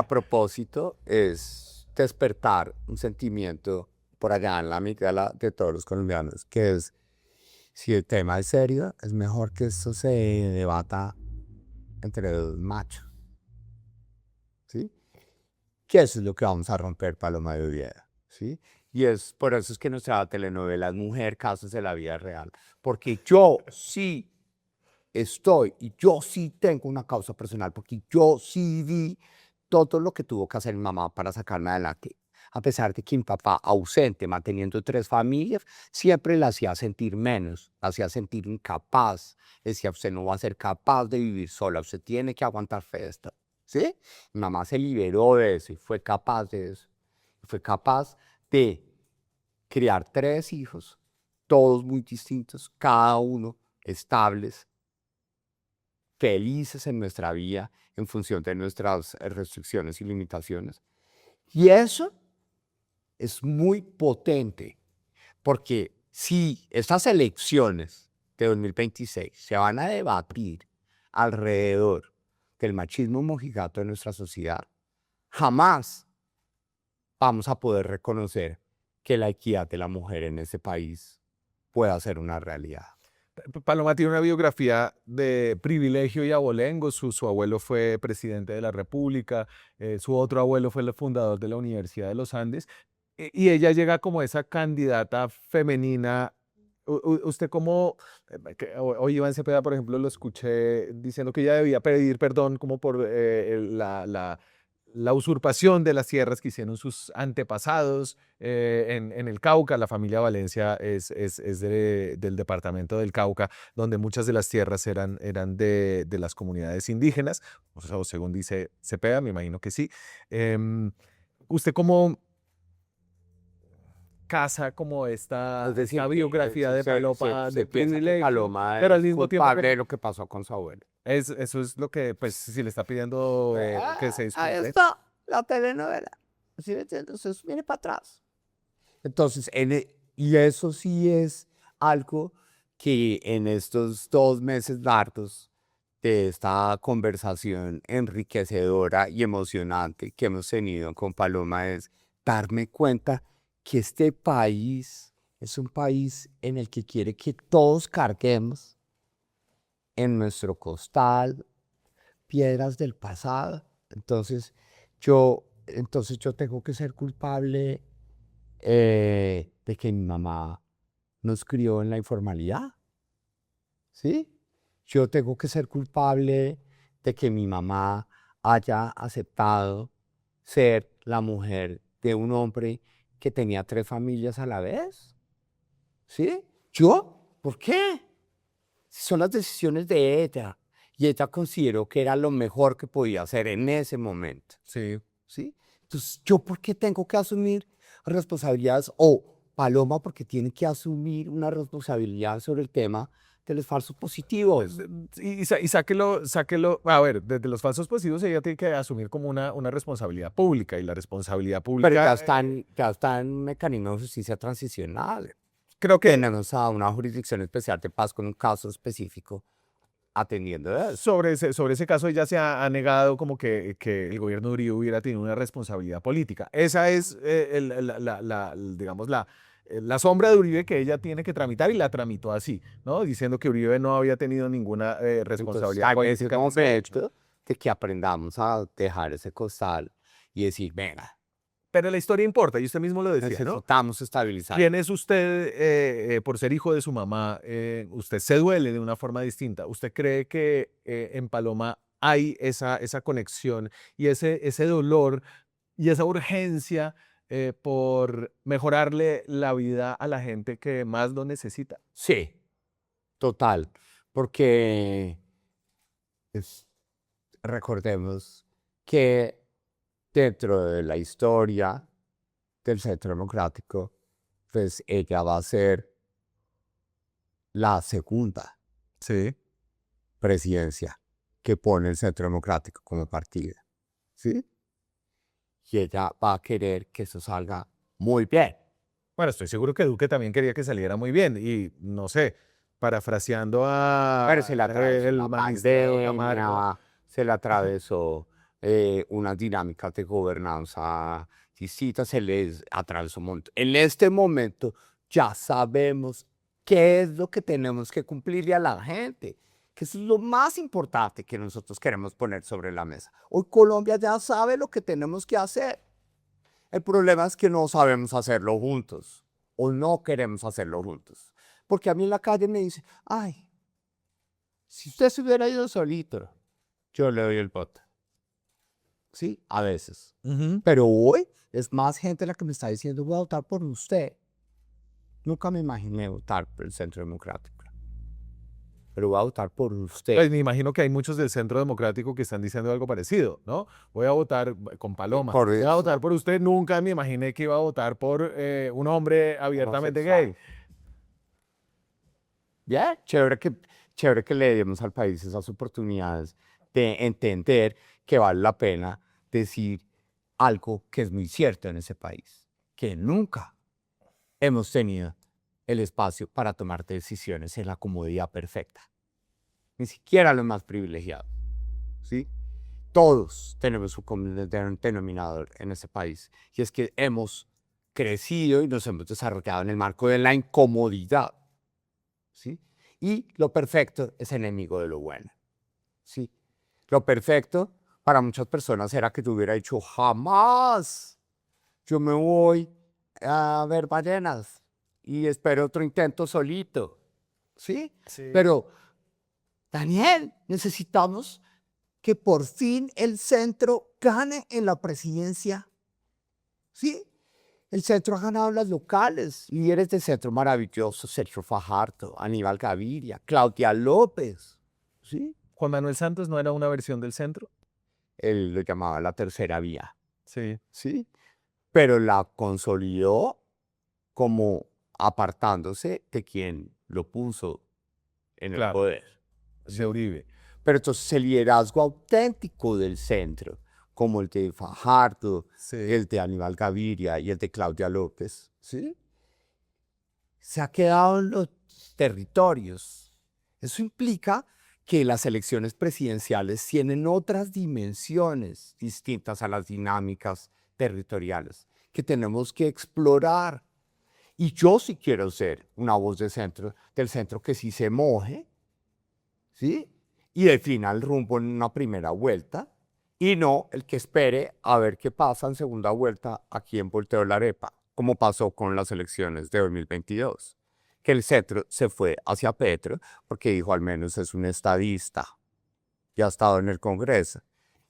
propósito es despertar un sentimiento por allá en la mitad de todos los colombianos, que es, si el tema es serio, es mejor que esto se debata entre dos machos, ¿sí? Que eso es lo que vamos a romper, Paloma de Oviedo, ¿sí? Y es por eso es que nuestra telenovela es Mujer, Casos de la Vida Real, porque yo sí estoy y yo sí tengo una causa personal, porque yo sí vi todo lo que tuvo que hacer mi mamá para sacarme adelante. a pesar de que mi papá, ausente, manteniendo 3 familias, siempre la hacía sentir menos, la hacía sentir incapaz. Decía, usted no va a ser capaz de vivir sola, usted tiene que aguantar esto, ¿sí? Mi mamá se liberó de eso y fue capaz de eso. Fue capaz de criar 3 hijos, todos muy distintos, cada uno estables, felices en nuestra vida en función de nuestras restricciones y limitaciones. Y eso es muy potente, porque si estas elecciones de 2026 se van a debatir alrededor del machismo mojigato de nuestra sociedad, jamás vamos a poder reconocer que la equidad de la mujer en este país pueda ser una realidad. Paloma tiene una biografía de privilegio y abolengo. Su abuelo fue presidente de la República, su otro abuelo fue el fundador de la Universidad de los Andes, y ella llega como esa candidata femenina. Usted como, hoy Iván Cepeda, por ejemplo, lo escuché diciendo que ella debía pedir perdón como por la usurpación de las tierras que hicieron sus antepasados en el Cauca. La familia Valencia es del departamento del Cauca, donde muchas de las tierras eran de las comunidades indígenas, o según dice Cepeda, me imagino que sí. ¿Usted cómo casa como esta biografía de Paloma de privilegio, Paloma pero al es mismo tiempo culpable de lo que pasó con su abuelo? eso es lo que, pues, si le está pidiendo que se Ahí disculpe. está la telenovela. ¿Sí me entiendes? Entonces viene para atrás. Entonces, y eso sí es algo que en estos 2 meses largos de esta conversación enriquecedora y emocionante que hemos tenido con Paloma es darme cuenta que este país es un país en el que quiere que todos carguemos en nuestro costal piedras del pasado. Entonces yo tengo que ser culpable de que mi mamá nos crió en la informalidad, ¿sí? Yo tengo que ser culpable de que mi mamá haya aceptado ser la mujer de un hombre que tenía 3 familias a la vez, ¿sí? ¿Yo? ¿Por qué? Son las decisiones de ella. Y ella consideró que era lo mejor que podía hacer en ese momento. Sí. ¿Sí? Entonces, ¿yo por qué tengo que asumir responsabilidades? O Paloma, porque tiene que asumir una responsabilidad sobre el tema de los falsos positivos. Y sáquelo, a ver, desde los falsos positivos ella tiene que asumir como una responsabilidad pública, y la responsabilidad Pero pública, ya está en mecanismo de justicia transicional. creo que Tenemos a una jurisdicción especial de paz con un caso específico atendiendo eso. sobre ese caso ella se ha negado como que el gobierno de Uribe hubiera tenido una responsabilidad política. Esa es, digamos, la sombra de Uribe que ella tiene que tramitar, y la tramitó así, ¿no? Diciendo que Uribe no había tenido ninguna responsabilidad Entonces, política. es momento de que aprendamos a dejar ese costal y decir, venga, Pero la historia importa, y usted mismo lo decía, ¿no? necesitamos estabilizar. ¿Quién es usted por ser hijo de su mamá? Usted se duele de una forma distinta. ¿Usted cree que en Paloma hay esa conexión y ese dolor y esa urgencia por mejorarle la vida a la gente que más lo necesita? Sí, total, porque recordemos que dentro de la historia del Centro Democrático, pues ella va a ser la segunda Sí. presidencia que pone el Centro Democrático como partido, ¿sí? Y ella va a querer que eso salga muy bien. Bueno, estoy seguro que Duque también quería que saliera muy bien, y no sé, parafraseando a Pero se le atravesó el una magistrado Camargo. pandemia, se le atravesó unas dinámicas de gobernanza distintas, se les atravesó un montón. En este momento ya sabemos qué es lo que tenemos que cumplirle a la gente, que eso es lo más importante que nosotros queremos poner sobre la mesa. Hoy Colombia ya sabe lo que tenemos que hacer. El problema es que no sabemos hacerlo juntos o no queremos hacerlo juntos. Porque a mí en la calle me dice, ay, si usted se hubiera ido solito, yo le doy el voto. ¿sí? A veces. Ujú. Pero hoy es más gente la que me está diciendo, voy a votar por usted. Nunca me imaginé votar por el Centro Democrático. Pero voy a votar por usted. Pues me imagino que hay muchos del Centro Democrático que están diciendo algo parecido, ¿no? Voy a votar con Paloma. Por Voy a eso. votar por usted. Nunca me imaginé que iba a votar por un hombre abiertamente gay. Bien, chévere que le demos al país esas oportunidades de entender que vale la pena decir algo que es muy cierto en ese país, que nunca hemos tenido el espacio para tomar decisiones en la comodidad perfecta, ni siquiera los más privilegiados, ¿sí? Todos tenemos un común denominador en ese país, y es que hemos crecido y nos hemos desarrollado en el marco de la incomodidad, ¿sí? Y lo perfecto es enemigo de lo bueno, ¿sí? Lo perfecto para muchas personas era que tú hubieras dicho, jamás yo me voy a ver ballenas y espero otro intento solito, ¿sí? Sí. Pero, Daniel, necesitamos que por fin el centro gane en la presidencia, ¿sí? El centro ha ganado en las locales. Líderes del centro maravillosos, Sergio Fajardo, Aníbal Gaviria, Claudia López, ¿sí? Juan Manuel Santos no era una versión del Centro. Él lo llamaba la tercera vía, Sí. ¿sí? Pero la consolidó como apartándose de quien lo puso en el Claro. poder. De Uribe. Pero entonces el liderazgo auténtico del centro, como el de Fajardo, Sí. el de Aníbal Gaviria y el de Claudia López, ¿sí? Se ha quedado en los territorios. Eso implica que las elecciones presidenciales tienen otras dimensiones distintas a las dinámicas territoriales que tenemos que explorar. Y yo sí quiero ser una voz del centro que sí se moje, ¿sí? Y defina el rumbo en una primera vuelta, y no el que espere a ver qué pasa en segunda vuelta aquí en Volteo la Arepa, como pasó con las elecciones de 2022, que el centro se fue hacia Petro porque dijo al menos es un estadista, ya ha estado en el Congreso,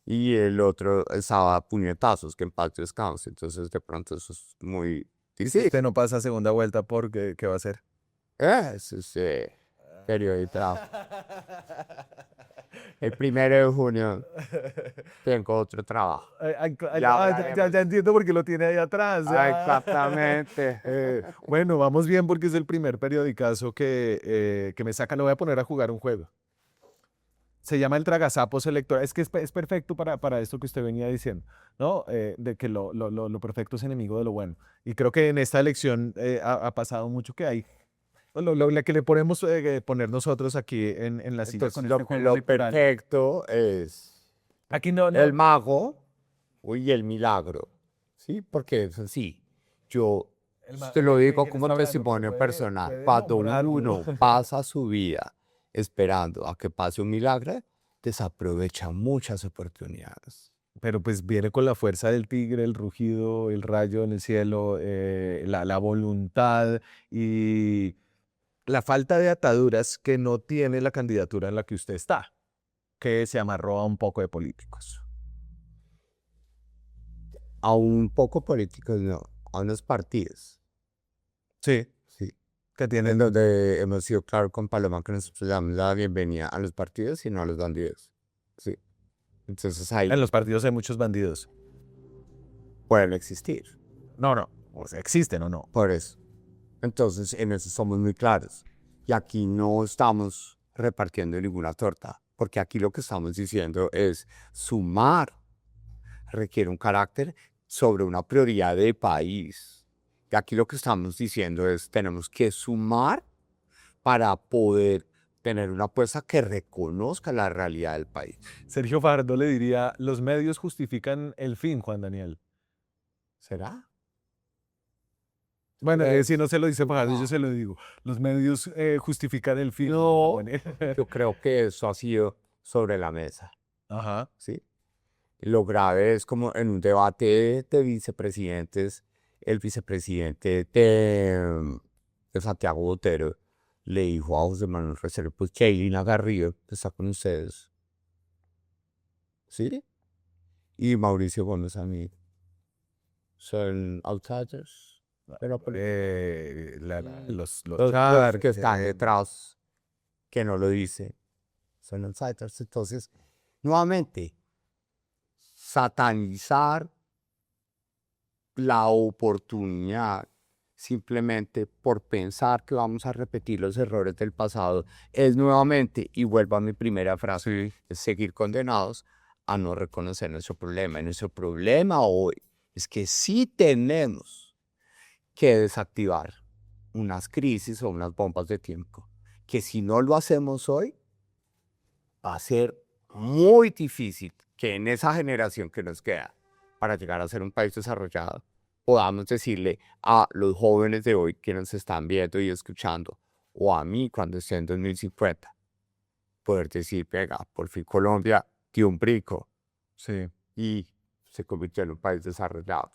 y el otro estaba a puñetazos, que en paz descanse, entonces de pronto eso es muy Si difícil. usted no pasa a segunda vuelta, ¿qué va a hacer? Eso es periodista. El 1 de junio tengo otro trabajo. Ya entiendo por qué lo tiene ahí atrás. Exactamente. Bueno, vamos bien porque es el primer periodicazo que me saca. Lo voy a poner a jugar un juego. Se llama el Tragasapos Electoral. Es que es perfecto para esto que usted venía diciendo, ¿no? De que lo perfecto es enemigo de lo bueno. Y creo que en esta elección ha pasado mucho que hay. La que le podemos poner nosotros aquí en la silla Entonces, con lo, este juego lo electoral. perfecto es Aquí no. el mago y el milagro. ¿Sí? Porque eso sí, yo te lo digo como testimonio personal. Cuando uno pasa su vida esperando a que pase un milagro, desaprovecha muchas oportunidades. Pero pues viene con la fuerza del tigre, el rugido, el rayo en el cielo, la voluntad y la falta de ataduras que no tiene la candidatura en la que usted está, que se amarró a un poco de políticos. A un poco políticos, no, a unos partidos. Sí, Sí. que En tienen. donde hemos sido claros con Paloma que nosotros le damos la bienvenida a los partidos y no a los bandidos. Sí. Entonces ahí En los partidos hay muchos bandidos. pueden existir. No. O sea, existen o no. Por eso. Entonces en eso somos muy claros. Y aquí no estamos repartiendo ninguna torta, porque aquí lo que estamos diciendo es sumar requiere un carácter sobre una prioridad de país. Y aquí lo que estamos diciendo es tenemos que sumar para poder tener una apuesta que reconozca la realidad del país. Sergio Fajardo le diría, los medios justifican el fin, Juan Daniel. ¿Será? Bueno, Pues, si no se lo dice Fajardo, yo no. se lo digo. Los medios justifican el fin. No. Juan Daniel. Yo creo que eso ha sido sobre la mesa, Ajá. ¿sí? Lo grave es como en un debate de vicepresidentes, el vicepresidente de Santiago Botero le dijo a José Manuel Restrepo, pues que Ailina Garrido está con ustedes. ¿Sí? y Mauricio Gómez a mí. Son outsiders, pero los los Shark, que están detrás, que no lo dicen, son outsiders. Entonces, nuevamente, satanizar la oportunidad simplemente por pensar que vamos a repetir los errores del pasado es nuevamente, y vuelvo a mi primera frase, es seguir condenados a no reconocer nuestro problema. Y nuestro problema hoy es que sí tenemos que desactivar unas crisis o unas bombas de tiempo, que si no lo hacemos hoy, va a ser muy difícil que en esa generación que nos queda para llegar a ser un país desarrollado, podamos decirle a los jóvenes de hoy que nos están viendo y escuchando, o a mí cuando esté en 2050, poder decir, venga, por fin Colombia dio un brinco Sí. y se convirtió en un país desarrollado.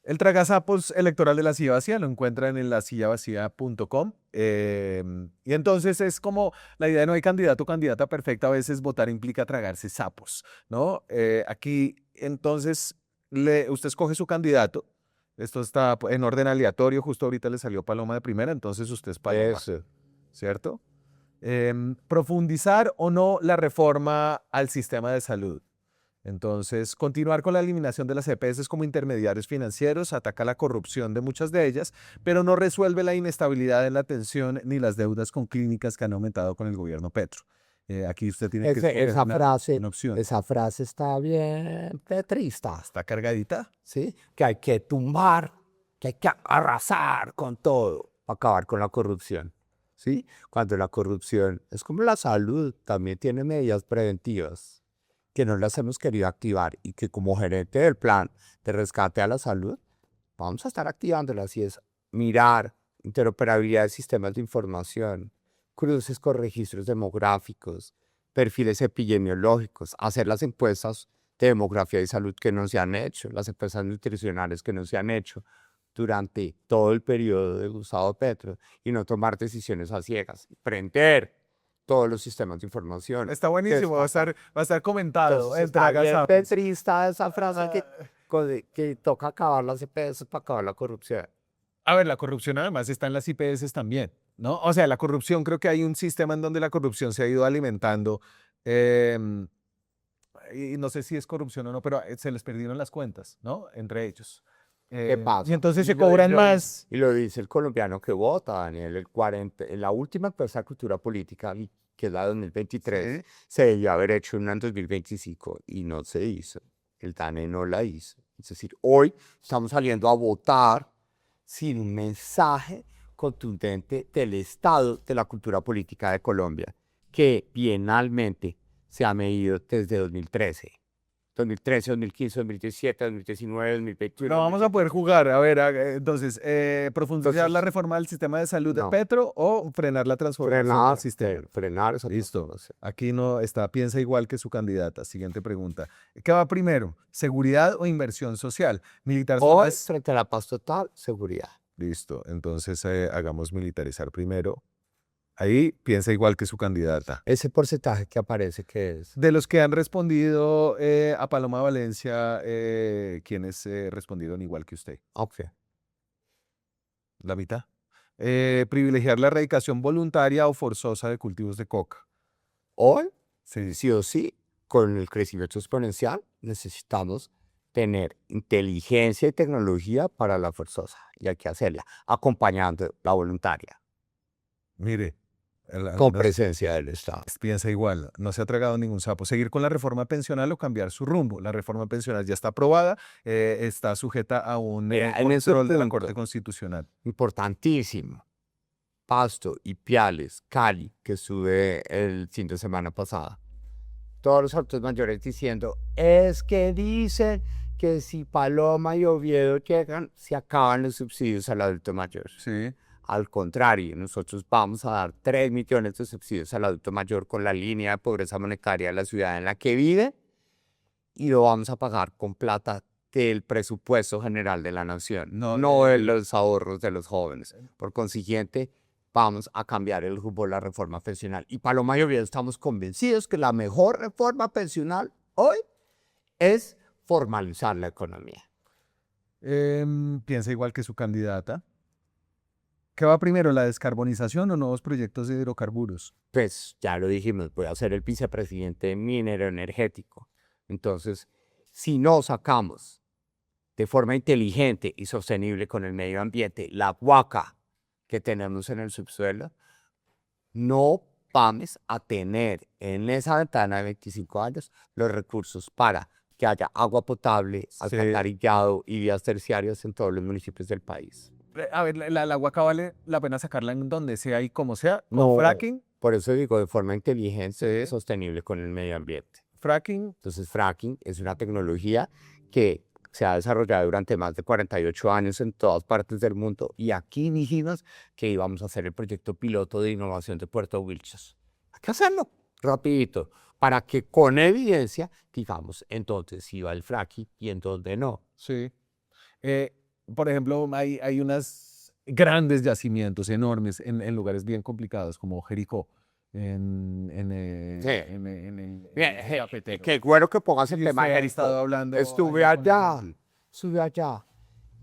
El tragasapos electoral de La Silla Vacía lo encuentran en lasillavacía.com. Y entonces es como la idea de no hay candidato o candidata perfecta. A veces votar implica tragarse sapos, ¿no? Aquí, entonces, usted escoge su candidato. Esto está en orden aleatorio. Justo ahorita le salió Paloma de primera, entonces usted es Paloma, Eso. ¿cierto? Profundizar o no la reforma al sistema de salud. Entonces, continuar con la eliminación de las EPS como intermediarios financieros ataca la corrupción de muchas de ellas, pero no resuelve la inestabilidad en la atención ni las deudas con clínicas que han aumentado con el gobierno Petro. Aquí usted tiene que escoger una opción. Esa frase está bien petrista, ¿Está cargadita? ¿sí? Que hay que tumbar, que hay que arrasar con todo para acabar con la corrupción, ¿sí? Cuando la corrupción es como la salud, también tiene medidas preventivas que no las hemos querido activar y que como gerente del plan de rescate a la salud, vamos a estar activándolas, y es mirar interoperabilidad de sistemas de información, cruces con registros demográficos, perfiles epidemiológicos, hacer las encuestas de demografía y salud que no se han hecho, las encuestas nutricionales que no se han hecho durante todo el periodo de Gustavo Petro, y no tomar decisiones a ciegas, prender todos los sistemas de información. Está buenísimo, va a estar comentado. Entonces, está bien petrista esa frase que toca acabar las EPS para acabar la corrupción. A ver, la corrupción además está en las IPS también, ¿no? O sea, la corrupción, creo que hay un sistema en donde la corrupción se ha ido alimentando. Y no sé si es corrupción o no, pero se les perdieron las cuentas, ¿no? Entre ellos. ¿Qué pasa? Y entonces se lo- cobran lo- más. Y lo dice el colombiano que vota, Daniel, en la última encuesta de cultura política, que es la de 2023, Sí. se debió haber hecho una en 2025 y no se hizo. El DANE no la hizo. Es decir, hoy estamos saliendo a votar sin un mensaje contundente del estado de la cultura política de Colombia, que bienalmente se ha medido desde 2013. 2013, 2015, 2017, 2019, 2021. No vamos a poder jugar. A ver, entonces, profundizar Entonces, la reforma del sistema de salud de no. Petro o frenar la transformación del sistema. frenar esa Listo. transformación. Aquí no está, piensa igual que su candidata. Siguiente pregunta. ¿Qué va primero? ¿Seguridad o inversión social? Militar son Hoy, más- frente a la paz total, seguridad. Listo. Entonces, hagamos militarizar primero. Ahí piensa igual que su candidata. Ese porcentaje que aparece, ¿qué es? De los que han respondido a Paloma Valencia, ¿quiénes respondieron igual que usted? Ok. La mitad. Privilegiar la erradicación voluntaria o forzosa de cultivos de coca. Hoy, Sí. sí o sí, con el crecimiento exponencial, necesitamos tener inteligencia y tecnología para la forzosa, y hay que hacerla, acompañando la voluntaria, Mire, con presencia del Estado. piensa igual, no se ha tragado ningún sapo. Seguir con la reforma pensional o cambiar su rumbo. La reforma pensional ya está aprobada, está sujeta a un Mira, en ese control de la punto, Corte Constitucional. importantísimo, Pasto, Ipiales, Cali, que sube el fin de semana pasada. Todos los adultos mayores diciendo, es que dicen que si Paloma y Oviedo llegan, se acaban los subsidios al adulto mayor. Sí. Al contrario, nosotros vamos a dar 3 millones de subsidios al adulto mayor con la línea de pobreza monetaria de la ciudad en la que vive, y lo vamos a pagar con plata del presupuesto general de la nación, no de los ahorros de los jóvenes. Por consiguiente, vamos a cambiar el rumbo de la reforma pensional. Y Paloma y Oviedo estamos convencidos que la mejor reforma pensional hoy es formalizar la economía. Piensa igual que su candidata. ¿Qué va primero, la descarbonización o nuevos proyectos de hidrocarburos? Pues ya lo dijimos, voy a ser el vicepresidente minero energético. Entonces, si no sacamos de forma inteligente y sostenible con el medio ambiente la huaca que tenemos en el subsuelo, no vamos a tener en esa ventana de 25 años los recursos para que haya agua potable, alcantarillado y vías terciarias en todos los municipios del país. A ver, la huaca vale la pena sacarla en donde sea y como sea. ¿Con No. fracking? Por eso digo, de forma inteligente y sostenible con el medio ambiente. Fracking. Entonces, fracking es una tecnología que se ha desarrollado durante más de 48 años en todas partes del mundo y aquí dijimos que íbamos a hacer el proyecto piloto de innovación de Puerto Wilches. Hay que hacerlo rapidito para que con evidencia digamos entonces si va el fracking y en dónde no. Sí. Por ejemplo, hay unos grandes yacimientos enormes en lugares bien complicados como Jericó. Sí. En Bien, Cafetero. qué bueno que pongas el Y tema usted de ha Jericó. estado hablando Estuve allá con allá.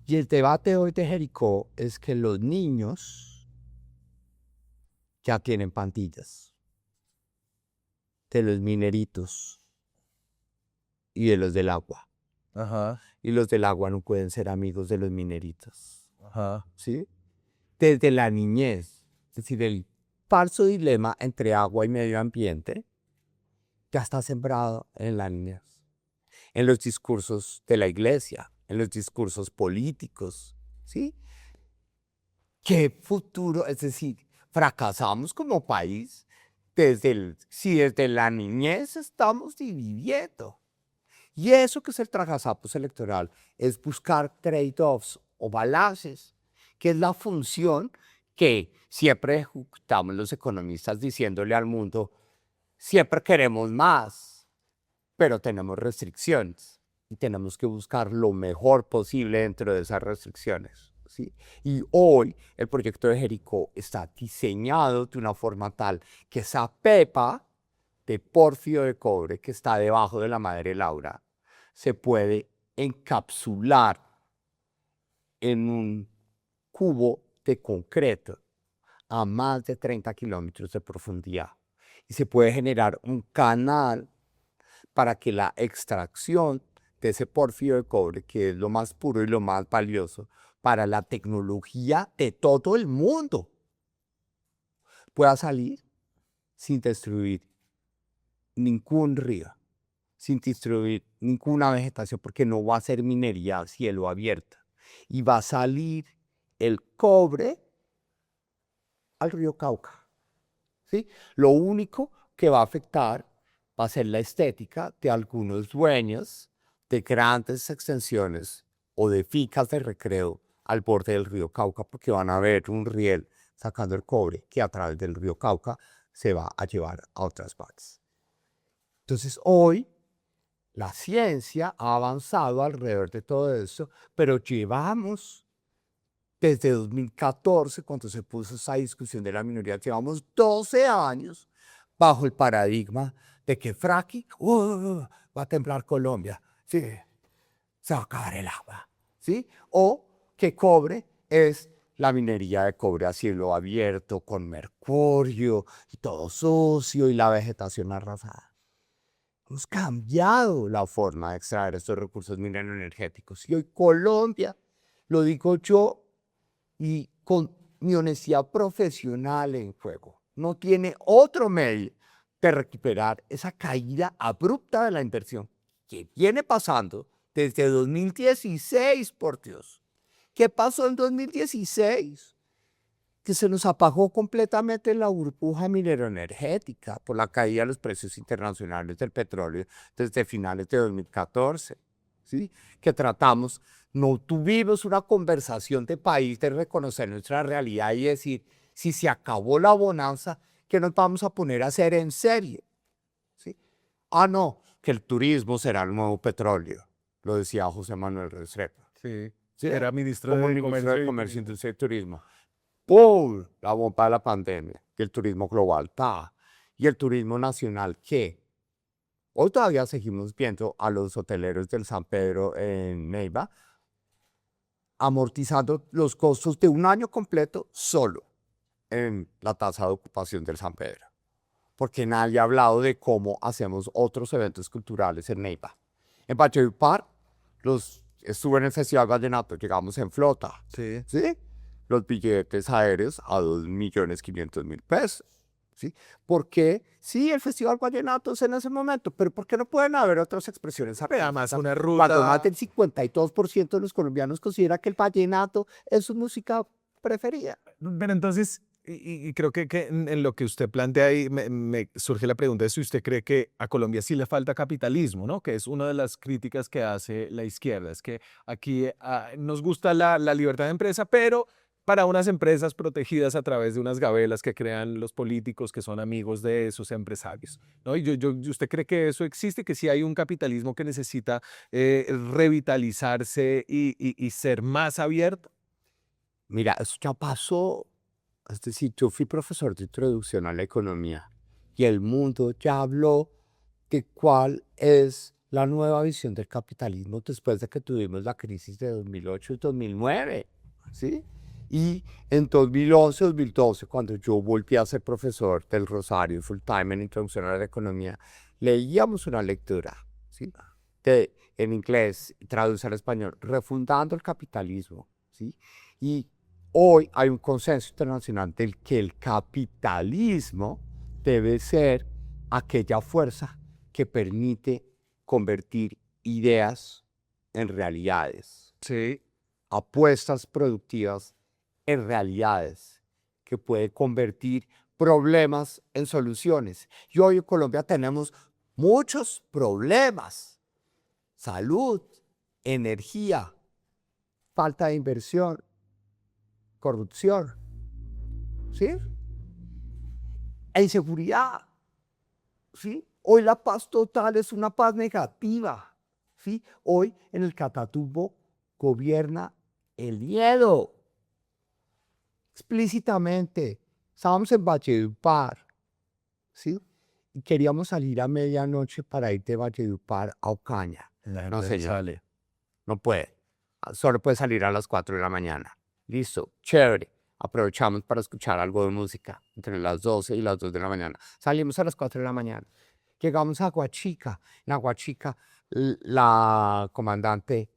Y el debate hoy de Jericó es que los niños ya tienen pandillas de los mineritos y de los del agua. Ajá, Y los del agua no pueden ser amigos de los mineritos. ajá. ¿Sí? Desde la niñez, es decir, el falso dilema entre agua y medio ambiente ya está sembrado en la niñez, en los discursos de la iglesia, en los discursos políticos, ¿sí? ¿Qué futuro? Es decir, fracasamos como país si desde la niñez estamos dividiendo. Y eso que es el tragazapos electoral es buscar trade-offs o balances, que es la función que siempre ejecutamos los economistas diciéndole al mundo, siempre queremos más, pero tenemos restricciones y tenemos que buscar lo mejor posible dentro de esas restricciones, ¿sí? Y hoy el proyecto de Jericó está diseñado de una forma tal que esa pepa de pórfido de cobre que está debajo de la madre Laura se puede encapsular en un cubo de concreto a más de 30 kilómetros de profundidad y se puede generar un canal para que la extracción de ese pórfido de cobre, que es lo más puro y lo más valioso para la tecnología de todo el mundo, pueda salir sin destruir ningún río, sin destruir ninguna vegetación, porque no va a ser minería a cielo abierto. Y va a salir el cobre al río Cauca, ¿sí? Lo único que va a afectar va a ser la estética de algunos dueños de grandes extensiones o de fincas de recreo al borde del río Cauca, porque van a ver un riel sacando el cobre que a través del río Cauca se va a llevar a otras partes. Entonces hoy la ciencia ha avanzado alrededor de todo eso, pero llevamos desde 2014, cuando se puso esa discusión de la minoría, llevamos 12 años bajo el paradigma de que fracking, va a temblar Colombia, sí, se va a acabar el agua, ¿sí? O que cobre es la minería de cobre a cielo abierto, con mercurio, y todo sucio, y la vegetación arrasada. Hemos cambiado la forma de extraer estos recursos mineroenergéticos. Y hoy Colombia, lo digo yo, y con mi honestidad profesional en juego, no tiene otro medio de recuperar esa caída abrupta de la inversión que viene pasando desde 2016, por Dios. ¿Qué pasó en 2016? Que se nos apagó completamente la burbuja mineroenergética por la caída de los precios internacionales del petróleo desde finales de 2014, ¿sí? Que tratamos, no tuvimos una conversación de país de reconocer nuestra realidad y decir, si se acabó la bonanza, ¿qué nos vamos a poner a hacer en serie? ¿Sí? Ah, no, que el turismo será el nuevo petróleo, lo decía José Manuel Restrepo. Sí. ¿Sí? Era ministro Como de ministro de Comercio Comercio, Industria y Turismo. ¡Pum! La bomba de la pandemia, que el turismo global, ¡ta! Y el turismo nacional, ¿qué? Hoy todavía seguimos viendo a los hoteleros del San Pedro en Neiva amortizando los costos de un año completo solo en la tasa de ocupación del San Pedro, porque nadie ha hablado de cómo hacemos otros eventos culturales en Neiva. En Valledupar, estuve en el Festival Vallenato, llegamos en flota, Sí. ¿sí? Los billetes aéreos a 2.500.000 pesos, ¿sí? ¿Por qué? Sí, el Festival Vallenato es en ese momento, pero ¿por qué no pueden haber otras expresiones Además, artísticas? una Cuando ruta. más del 52% de los colombianos considera que el vallenato es su música preferida. Pero entonces, y creo que en lo que usted plantea ahí me surge la pregunta de si usted cree que a Colombia sí le falta capitalismo, ¿no? Que es una de las críticas que hace la izquierda, es que aquí nos gusta la libertad de empresa, pero para unas empresas protegidas a través de unas gabelas que crean los políticos que son amigos de esos empresarios, ¿no? ¿Y usted cree que eso existe, que sí hay un capitalismo que necesita revitalizarse y ser más abierto? Mira, eso ya pasó. Es decir, yo fui profesor de introducción a la economía y el mundo ya habló de cuál es la nueva visión del capitalismo después de que tuvimos la crisis de 2008 y 2009, ¿sí? Y en 2011, 2012, cuando yo volví a ser profesor del Rosario full time en introducción a la economía, leíamos una lectura, ¿sí? En inglés, traduce al español, refundando el capitalismo, ¿sí? Y hoy hay un consenso internacional del que el capitalismo debe ser aquella fuerza que permite convertir ideas en realidades, Sí. apuestas productivas en realidades, que puede convertir problemas en soluciones. Y hoy en Colombia tenemos muchos problemas: salud, energía, falta de inversión, corrupción, ¿sí? E inseguridad, ¿sí? Hoy la paz total es una paz negativa, ¿sí? Hoy en el Catatumbo gobierna el miedo. Explícitamente, estábamos en Valledupar, ¿sí? Y queríamos salir a medianoche para ir de Valledupar a Ocaña. No, señor, Sale. no puede. Solo puede salir a las 4 de la mañana. Listo, chévere. Aprovechamos para escuchar algo de música entre las 12 y las 2 de la mañana. Salimos a las 4 de la mañana. Llegamos a Aguachica. En Aguachica, la comandante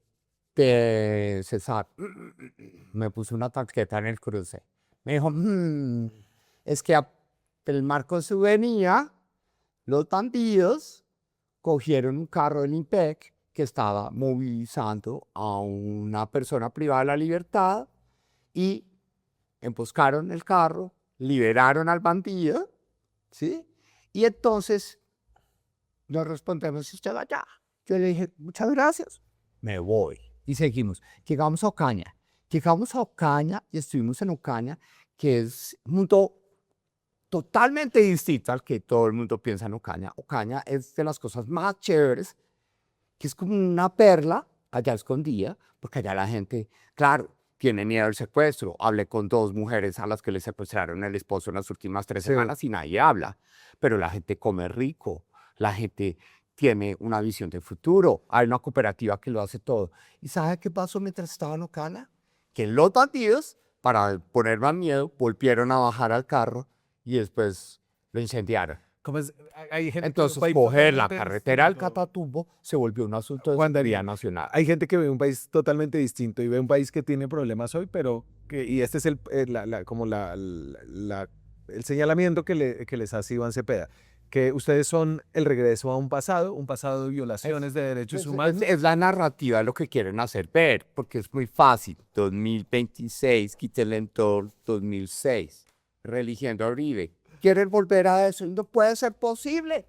de Cesar me puso una tarjeta en el cruce. Me dijo, es que el marco se venía, los bandidos cogieron un carro del IMPEC que estaba movilizando a una persona privada de la libertad y emboscaron el carro, liberaron al bandido, ¿sí? Y entonces nos respondemos, si usted va allá. Yo le dije, muchas gracias, me voy. Y seguimos. Llegamos a Ocaña. Llegamos a Ocaña y estuvimos en Ocaña, que es un mundo totalmente distinto al que todo el mundo piensa en Ocaña. Ocaña es de las cosas más chéveres, que es como una perla allá escondida, porque allá la gente, claro, tiene miedo al secuestro. Hablé con 2 mujeres a las que le secuestraron el esposo en las últimas 3 Sí. semanas y nadie habla. Pero la gente come rico, la gente tiene una visión de futuro. Hay una cooperativa que lo hace todo. ¿Y sabe qué pasó mientras estaba en Ocaña? Que los bandidos, para poner más miedo, volvieron a bajar al carro y después lo incendiaron. ¿Cómo es? Hay gente que ve un Entonces, país coger la totalmente carretera al distinto. Catatumbo se volvió un asunto de Juan seguridad Darío, nacional. hay gente que ve un país totalmente distinto y ve un país que tiene problemas hoy, pero y este es como el señalamiento que les hace Iván Cepeda, que ustedes son el regreso a un pasado de violaciones de derechos humanos. Es la narrativa lo que quieren hacer ver, porque es muy fácil. 2026, quítenle en todo 2006, religiendo a Uribe. Quieren volver a eso y no puede ser posible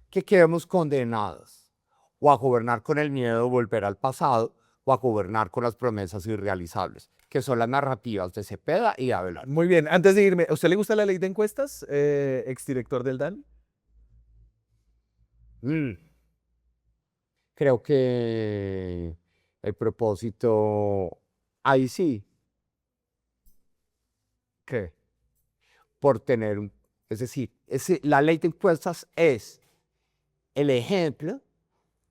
que quedemos condenados o a gobernar con el miedo de volver al pasado o a gobernar con las promesas irrealizables, que son las narrativas de Cepeda y de Abelardo. Muy bien, antes de irme, ¿a usted le gusta la ley de encuestas, exdirector del DAN? Creo que el propósito, ahí sí, ¿Qué? por tener, es decir, la ley de encuestas es el ejemplo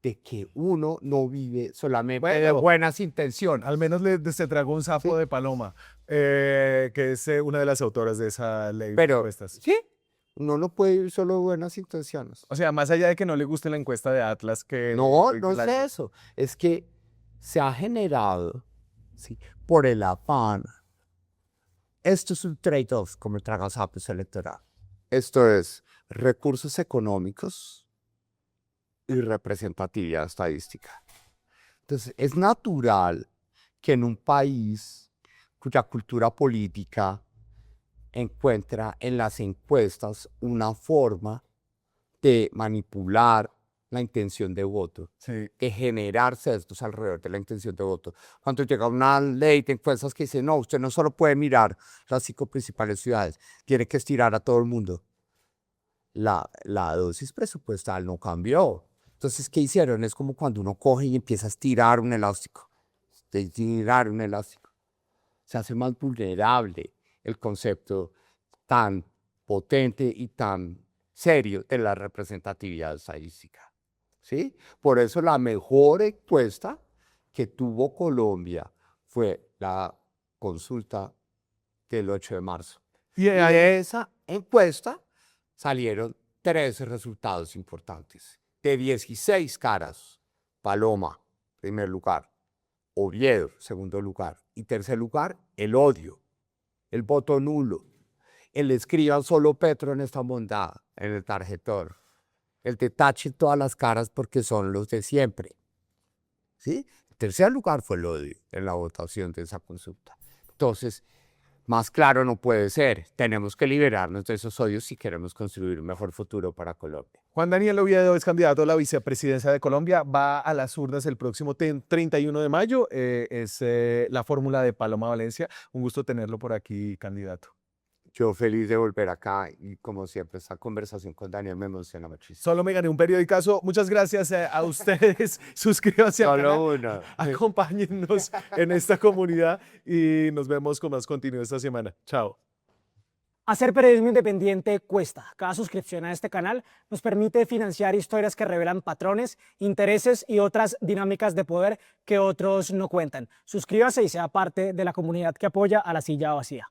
de que uno no vive solamente de Bueno. buenas intenciones. Al menos se tragó un sapo Sí. de paloma, que es una de las autoras de esa ley de Pero, encuestas. sí, uno no puede vivir solo de buenas intenciones. O sea, más allá de que no le guste la encuesta de Atlas, que... No, no es eso. Es que se ha generado, ¿sí?, por el afán. Esto es un trade-off, como el tragasapos electoral. Esto es recursos económicos y representatividad estadística. Entonces, es natural que en un país cuya cultura política encuentra en las encuestas una forma de manipular la intención de voto, Sí. de generar sesgos alrededor de la intención de voto. Cuando llega una ley de encuestas que dice, no, usted no solo puede mirar las 5 principales ciudades, tiene que estirar a todo el mundo. La dosis presupuestal no cambió. Entonces, ¿qué hicieron? Es como cuando uno coge y empieza a estirar un elástico. Estirar un elástico. Se hace más vulnerable el concepto tan potente y tan serio de la representatividad estadística. ¿Sí? Por eso la mejor encuesta que tuvo Colombia fue la consulta del 8 de marzo. Y Y de esa encuesta salieron 13 resultados importantes. De 16 caras, Paloma, primer lugar, Oviedo, segundo lugar, y tercer lugar, el odio, el voto nulo, el escriban solo Petro en esta bondad, en el tarjetón, el detache todas las caras porque son los de siempre. ¿Sí? El tercer lugar fue el odio en la votación de esa consulta. Entonces, más claro no puede ser. Tenemos que liberarnos de esos odios si queremos construir un mejor futuro para Colombia. Juan Daniel Oviedo es candidato a la vicepresidencia de Colombia, va a las urnas el próximo 31 de mayo, es la fórmula de Paloma Valencia. Un gusto tenerlo por aquí, candidato. Yo feliz de volver acá y como siempre esta conversación con Daniel me emociona muchísimo. Solo me gané un periodicazo. Muchas gracias a ustedes. Suscríbanse al canal. Solo uno. Acompáñennos en esta comunidad y nos vemos con más contenido esta semana. Chao. Hacer periodismo independiente cuesta. Cada suscripción a este canal nos permite financiar historias que revelan patrones, intereses y otras dinámicas de poder que otros no cuentan. Suscríbase y sea parte de la comunidad que apoya a La Silla Vacía.